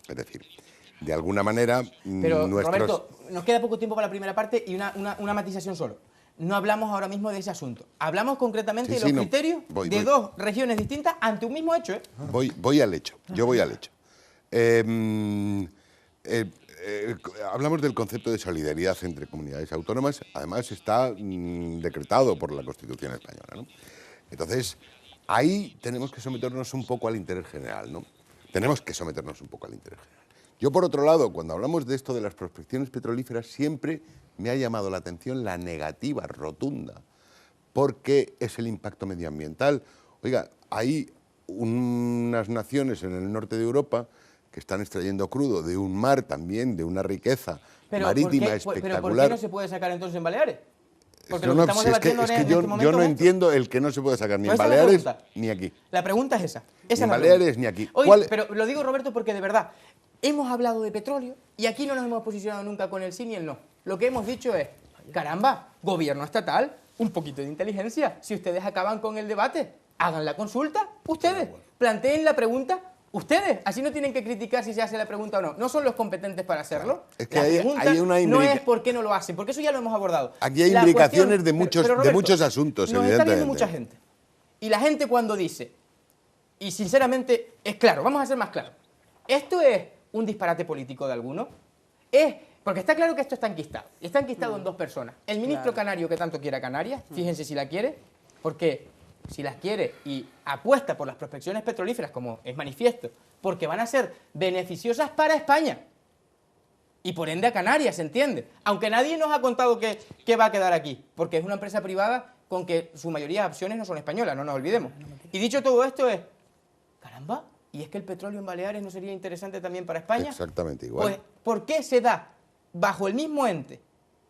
S2: Es decir, de alguna manera...
S1: Pero, Roberto, nos queda poco tiempo para la primera parte y una matización solo. No hablamos ahora mismo de ese asunto. Hablamos concretamente de los criterios de dos regiones distintas ante un mismo hecho, ¿eh?
S2: Voy al hecho. Yo voy al hecho. Hablamos del concepto de solidaridad entre comunidades autónomas. Además, está decretado por la Constitución española, ¿no? Entonces, ahí tenemos que someternos un poco al interés general, ¿no? Tenemos que someternos un poco al interés general. Yo, por otro lado, cuando hablamos de esto de las prospecciones petrolíferas, siempre me ha llamado la atención la negativa rotunda, porque es el impacto medioambiental. Oiga, hay unas naciones en el norte de Europa que están extrayendo crudo de un mar también, de una riqueza marítima espectacular.
S1: ¿Pero por qué no se puede sacar entonces en Baleares? Porque
S2: yo
S1: lo que estamos debatiendo en este momento
S2: yo no entiendo el que no se puede sacar ni en Baleares ni aquí.
S1: La pregunta es esa.
S2: Ni en Baleares ni aquí.
S1: Oye, pero lo digo, Roberto, porque de verdad, hemos hablado de petróleo y aquí no nos hemos posicionado nunca con el sí ni el no. Lo que hemos dicho es, caramba, gobierno estatal, un poquito de inteligencia. Si ustedes acaban con el debate, hagan la consulta, ustedes, planteen la pregunta, ustedes. Así no tienen que criticar si se hace la pregunta o no. No son los competentes para hacerlo.
S2: Es que
S1: no es por qué no lo hacen, porque eso ya lo hemos abordado.
S2: Aquí hay implicaciones de muchos asuntos,
S1: nos
S2: evidentemente.
S1: Está viendo mucha gente. Y la gente cuando dice, y sinceramente es claro, vamos a ser más claros. ¿Esto es un disparate político de alguno? Porque está claro que esto está enquistado. Y está enquistado en dos personas. El ministro canario que tanto quiere a Canarias, fíjense si la quiere, porque si las quiere y apuesta por las prospecciones petrolíferas, como es manifiesto, porque van a ser beneficiosas para España. Y por ende a Canarias, ¿se entiende? Aunque nadie nos ha contado qué va a quedar aquí, porque es una empresa privada con que su mayoría de acciones no son españolas, no nos olvidemos. Y dicho todo esto caramba, ¿y es que el petróleo en Baleares no sería interesante también para España?
S2: Exactamente igual.
S1: Pues, ¿por qué se da bajo el mismo ente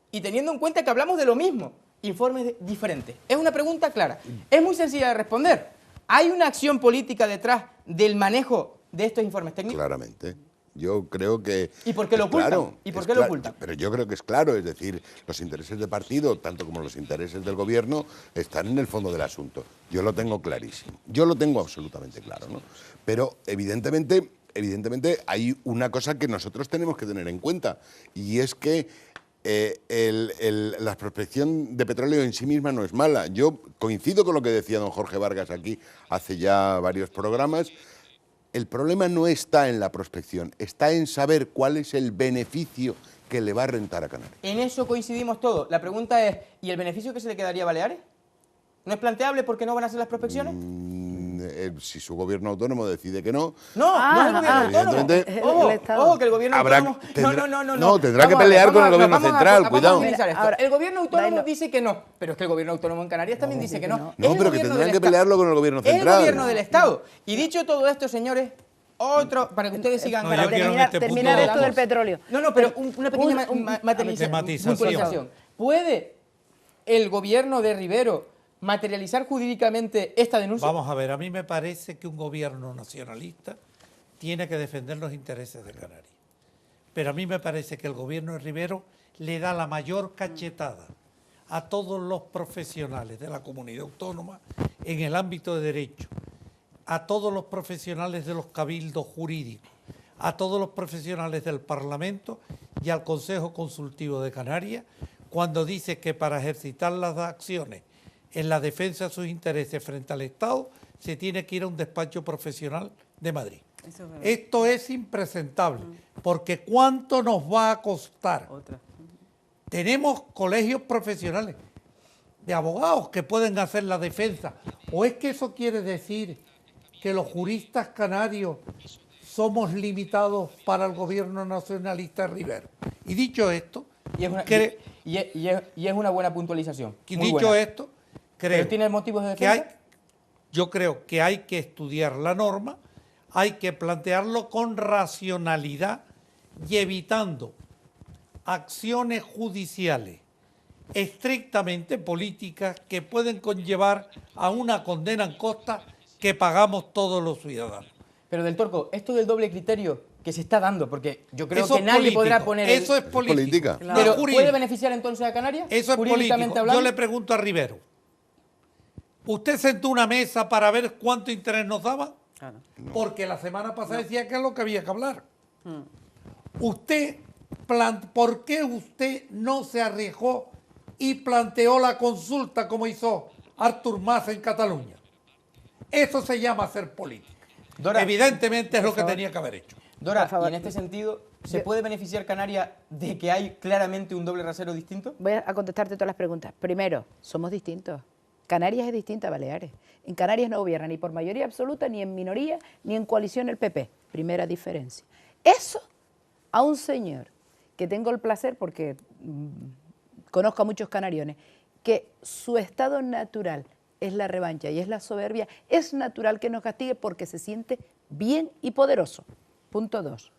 S1: y teniendo en cuenta que hablamos de lo mismo, informes diferentes? Es una pregunta clara. Es muy sencilla de responder. ¿Hay una acción política detrás del manejo de estos informes técnicos?
S2: Claramente. Yo creo que...
S1: ¿Y por qué lo ocultan?
S2: Claro,
S1: ¿Y por qué lo ocultan?
S2: Pero yo creo que es claro, es decir, los intereses de partido, tanto como los intereses del gobierno, están en el fondo del asunto. Yo lo tengo clarísimo. Yo lo tengo absolutamente claro, ¿no? Pero evidentemente hay una cosa que nosotros tenemos que tener en cuenta, y es que la prospección de petróleo en sí misma no es mala. Yo coincido con lo que decía don Jorge Vargas aquí hace ya varios programas. El problema no está en la prospección, está en saber cuál es el beneficio que le va a rentar a Canarias.
S1: En eso coincidimos todos. La pregunta es, ¿y el beneficio que se le quedaría a Baleares? ¿No es planteable porque no van a hacer las prospecciones?
S2: Si su gobierno autónomo decide que no...
S1: No es el gobierno autónomo.
S2: evidentemente,
S1: Ojo, que el gobierno autónomo...
S2: No, tendrá que pelear con el gobierno central, cuidado.
S1: Vamos a analizar esto. El gobierno autónomo dice que no, pero es que el gobierno autónomo en Canarias también dice que no.
S2: No, pero que tendrán que pelearlo con el gobierno central.
S1: Es el gobierno del Estado. Y dicho todo esto, señores, para que ustedes sigan...
S3: No, yo quiero en este punto
S4: terminar esto
S3: dos
S4: del petróleo.
S1: No, pero una pequeña puntualización. ¿Puede el gobierno de Rivero materializar jurídicamente esta denuncia?
S3: Vamos a ver, a mí me parece que un gobierno nacionalista tiene que defender los intereses de Canarias. Pero a mí me parece que el gobierno de Rivero le da la mayor cachetada a todos los profesionales de la comunidad autónoma en el ámbito de derecho, a todos los profesionales de los cabildos jurídicos, a todos los profesionales del Parlamento y al Consejo Consultivo de Canarias, cuando dice que para ejercitar las acciones en la defensa de sus intereses frente al Estado se tiene que ir a un despacho profesional de Madrid. Esto es impresentable, porque ¿cuánto nos va a costar? Tenemos colegios profesionales de abogados que pueden hacer la defensa. ¿O es que eso quiere decir que los juristas canarios somos limitados para el gobierno nacionalista de Rivero? Y dicho esto,
S1: y es una buena puntualización.
S3: Esto, creo
S1: ¿pero tiene motivos de defensa?
S3: Yo creo que hay que estudiar la norma, hay que plantearlo con racionalidad y evitando acciones judiciales estrictamente políticas que pueden conllevar a una condena en costa que pagamos todos los ciudadanos.
S1: Pero del Torco, esto del doble criterio que se está dando, porque yo creo
S3: eso
S1: que nadie podrá poner...
S3: Eso es política.
S1: Claro. Pero ¿puede beneficiar entonces a Canarias?
S3: Eso es político. Yo le pregunto a Rivero, ¿usted sentó una mesa para ver cuánto interés nos daban?
S5: Claro.
S3: No. Porque la semana pasada decía que es lo que había que hablar. ¿Por qué usted no se arriesgó y planteó la consulta como hizo Artur Mas en Cataluña? Eso se llama hacer política. Dora, evidentemente es lo que tenía que haber hecho.
S1: Dora, y en este sentido, ¿se puede beneficiar Canarias de que hay claramente un doble rasero distinto?
S4: Voy a contestarte todas las preguntas. Primero, somos distintos. Canarias es distinta a Baleares. En Canarias no gobierna ni por mayoría absoluta, ni en minoría, ni en coalición el PP. Primera diferencia. Eso a un señor que tengo el placer, porque conozco a muchos canariones, que su estado natural es la revancha y es la soberbia, es natural que nos castigue porque se siente bien y poderoso. Punto 2.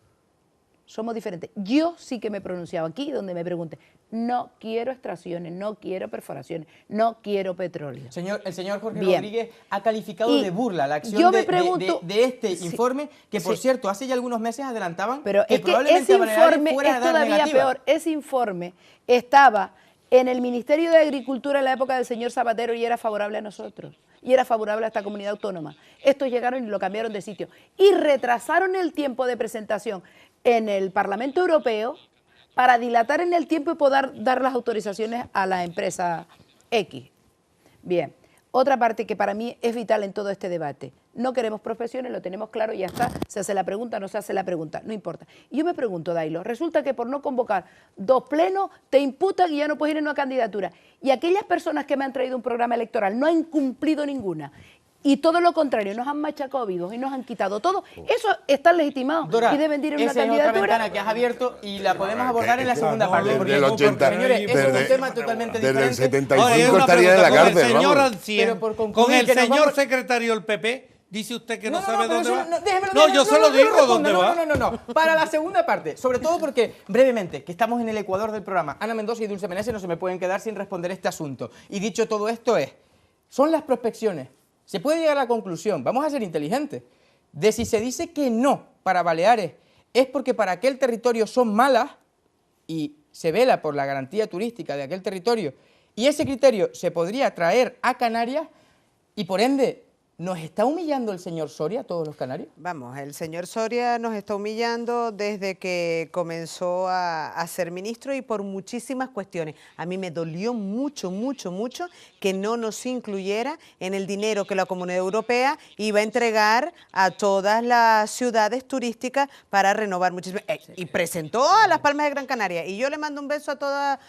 S4: Somos diferentes. Yo sí que me he pronunciado aquí, donde me pregunte, no quiero extracciones, no quiero perforaciones, no quiero petróleo.
S1: El señor Jorge Rodríguez ha calificado de burla la acción de este informe, que por cierto, hace ya algunos meses adelantaban
S4: pero
S1: que
S4: es
S1: probablemente
S4: ese informe es todavía peor. Ese informe estaba en el Ministerio de Agricultura en la época del señor Zapatero y era favorable a nosotros. Y era favorable a esta comunidad autónoma. Estos llegaron y lo cambiaron de sitio. Y retrasaron el tiempo de presentación en el Parlamento Europeo para dilatar en el tiempo y poder dar las autorizaciones a la empresa X. Bien, otra parte que para mí es vital en todo este debate. no queremos profesiones, lo tenemos claro y ya está, se hace la pregunta, no se hace la pregunta, no importa. Y yo me pregunto, Dailo, resulta que por no convocar 2 plenos te imputan y ya no puedes ir en una candidatura. Y aquellas personas que me han traído un programa electoral no han cumplido ninguna. Y todo lo contrario, nos han machacado vivos y nos han quitado todo. Eso está legitimado
S1: Dora,
S4: y deben ir en una
S1: esa es otra
S4: candidatura.
S1: ventana que has abierto y la podemos abordar en la segunda parte.
S2: desde
S1: Porque,
S2: el 80,
S1: señores, ese es un
S2: desde-
S1: tema totalmente
S2: desde el
S1: diferente.
S2: 75 estaría en la cárcel,
S3: Con el señor
S2: vamos.
S3: Ancien,
S1: Pero por concluir,
S3: con el
S1: que nos
S3: señor
S1: vamos-
S3: secretario del PP, dice usted que no, sabe
S1: pero
S3: dónde
S1: eso
S3: va.
S1: déjemelo,
S3: No, yo se lo digo
S1: responda,
S3: dónde va.
S1: No. Para la segunda parte, sobre todo porque, brevemente, que estamos en el ecuador del programa, Ana Mendoza y Dulce Meneses no se me pueden quedar sin responder este asunto. Y dicho todo esto son las prospecciones. Se puede llegar a la conclusión, vamos a ser inteligentes, de si se dice que no para Baleares es porque para aquel territorio son malas y se vela por la garantía turística de aquel territorio y ese criterio se podría traer a Canarias y por ende, ¿nos está humillando el señor Soria a todos los canarios?
S6: Vamos, el señor Soria nos está humillando desde que comenzó a ser ministro y por muchísimas cuestiones. A mí me dolió mucho que no nos incluyera en el dinero que la Comunidad Europea iba a entregar a todas las ciudades turísticas para renovar muchísimo. Y presentó a Las Palmas de Gran Canaria. Y yo le mando un beso a toda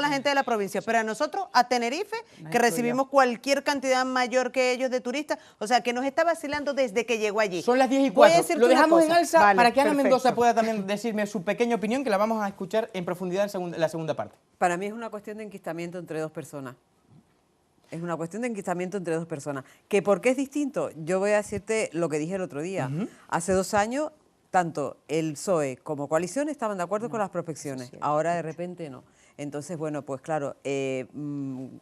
S6: la gente de la provincia. Pero a nosotros, a Tenerife, que recibimos cualquier cantidad mayor que ellos de turistas, o sea, que nos está vacilando desde que llegó allí.
S1: Son las 10 y
S6: Voy a
S1: 4.
S6: decirte
S1: Lo
S6: una
S1: dejamos en
S6: cosa.
S1: alza
S6: Vale,
S1: para que Ana
S6: perfecto.
S1: Mendoza pueda también decirme su pequeña opinión, que la vamos a escuchar en profundidad en la segunda parte.
S5: Para mí es una cuestión de enquistamiento entre 2 personas. Es una cuestión de enquistamiento entre 2 personas. ¿Que por qué es distinto? Yo voy a decirte lo que dije el otro día. Hace 2 años, tanto el PSOE como coalición estaban de acuerdo con las prospecciones. Ahora de repente no. Entonces, bueno, pues claro,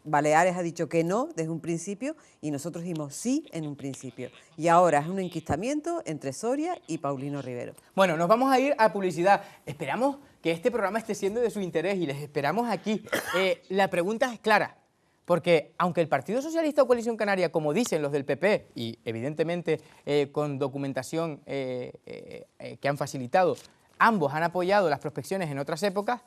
S5: Baleares ha dicho que no desde un principio y nosotros dijimos sí en un principio. Y ahora es un enquistamiento entre Soria y Paulino Rivero.
S1: Bueno, nos vamos a ir a publicidad. Esperamos que este programa esté siendo de su interés y les esperamos aquí. La pregunta es clara, porque aunque el Partido Socialista o Coalición Canaria, como dicen los del PP, y evidentemente con documentación que han facilitado, ambos han apoyado las prospecciones en otras épocas,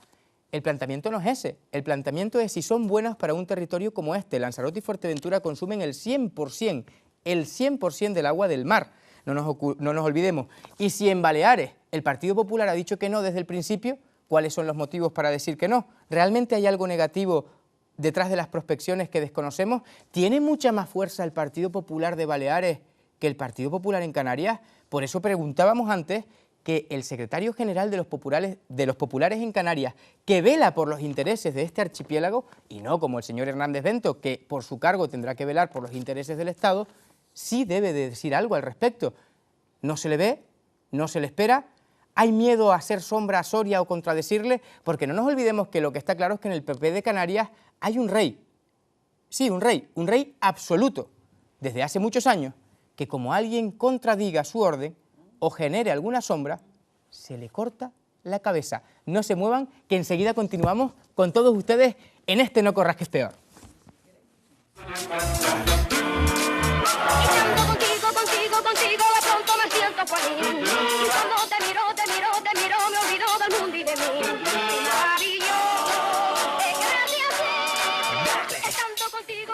S1: el planteamiento no es ese. El planteamiento es si son buenas para un territorio como este. Lanzarote y Fuerteventura consumen el 100% del agua del mar. No nos olvidemos. Y si en Baleares el Partido Popular ha dicho que no desde el principio, ¿cuáles son los motivos para decir que no? ¿Realmente hay algo negativo detrás de las prospecciones que desconocemos? ¿Tiene mucha más fuerza el Partido Popular de Baleares que el Partido Popular en Canarias? Por eso preguntábamos antes que el secretario general de los populares en Canarias, que vela por los intereses de este archipiélago, y no como el señor Hernández Bento, que por su cargo tendrá que velar por los intereses del Estado, sí debe de decir algo al respecto. No se le ve, no se le espera, hay miedo a hacer sombra a Soria o contradecirle, porque no nos olvidemos que lo que está claro es que en el PP de Canarias hay un rey, sí, un rey absoluto, desde hace muchos años, que como alguien contradiga su orden, o genere alguna sombra, se le corta la cabeza. No se muevan, que enseguida continuamos con todos ustedes en este No Corras que es Peor.
S7: Contigo, de pronto me siento feliz. Cuando te miro, me olvido del mundo y de mí. Maravilloso, es gracias a ti. Estando contigo.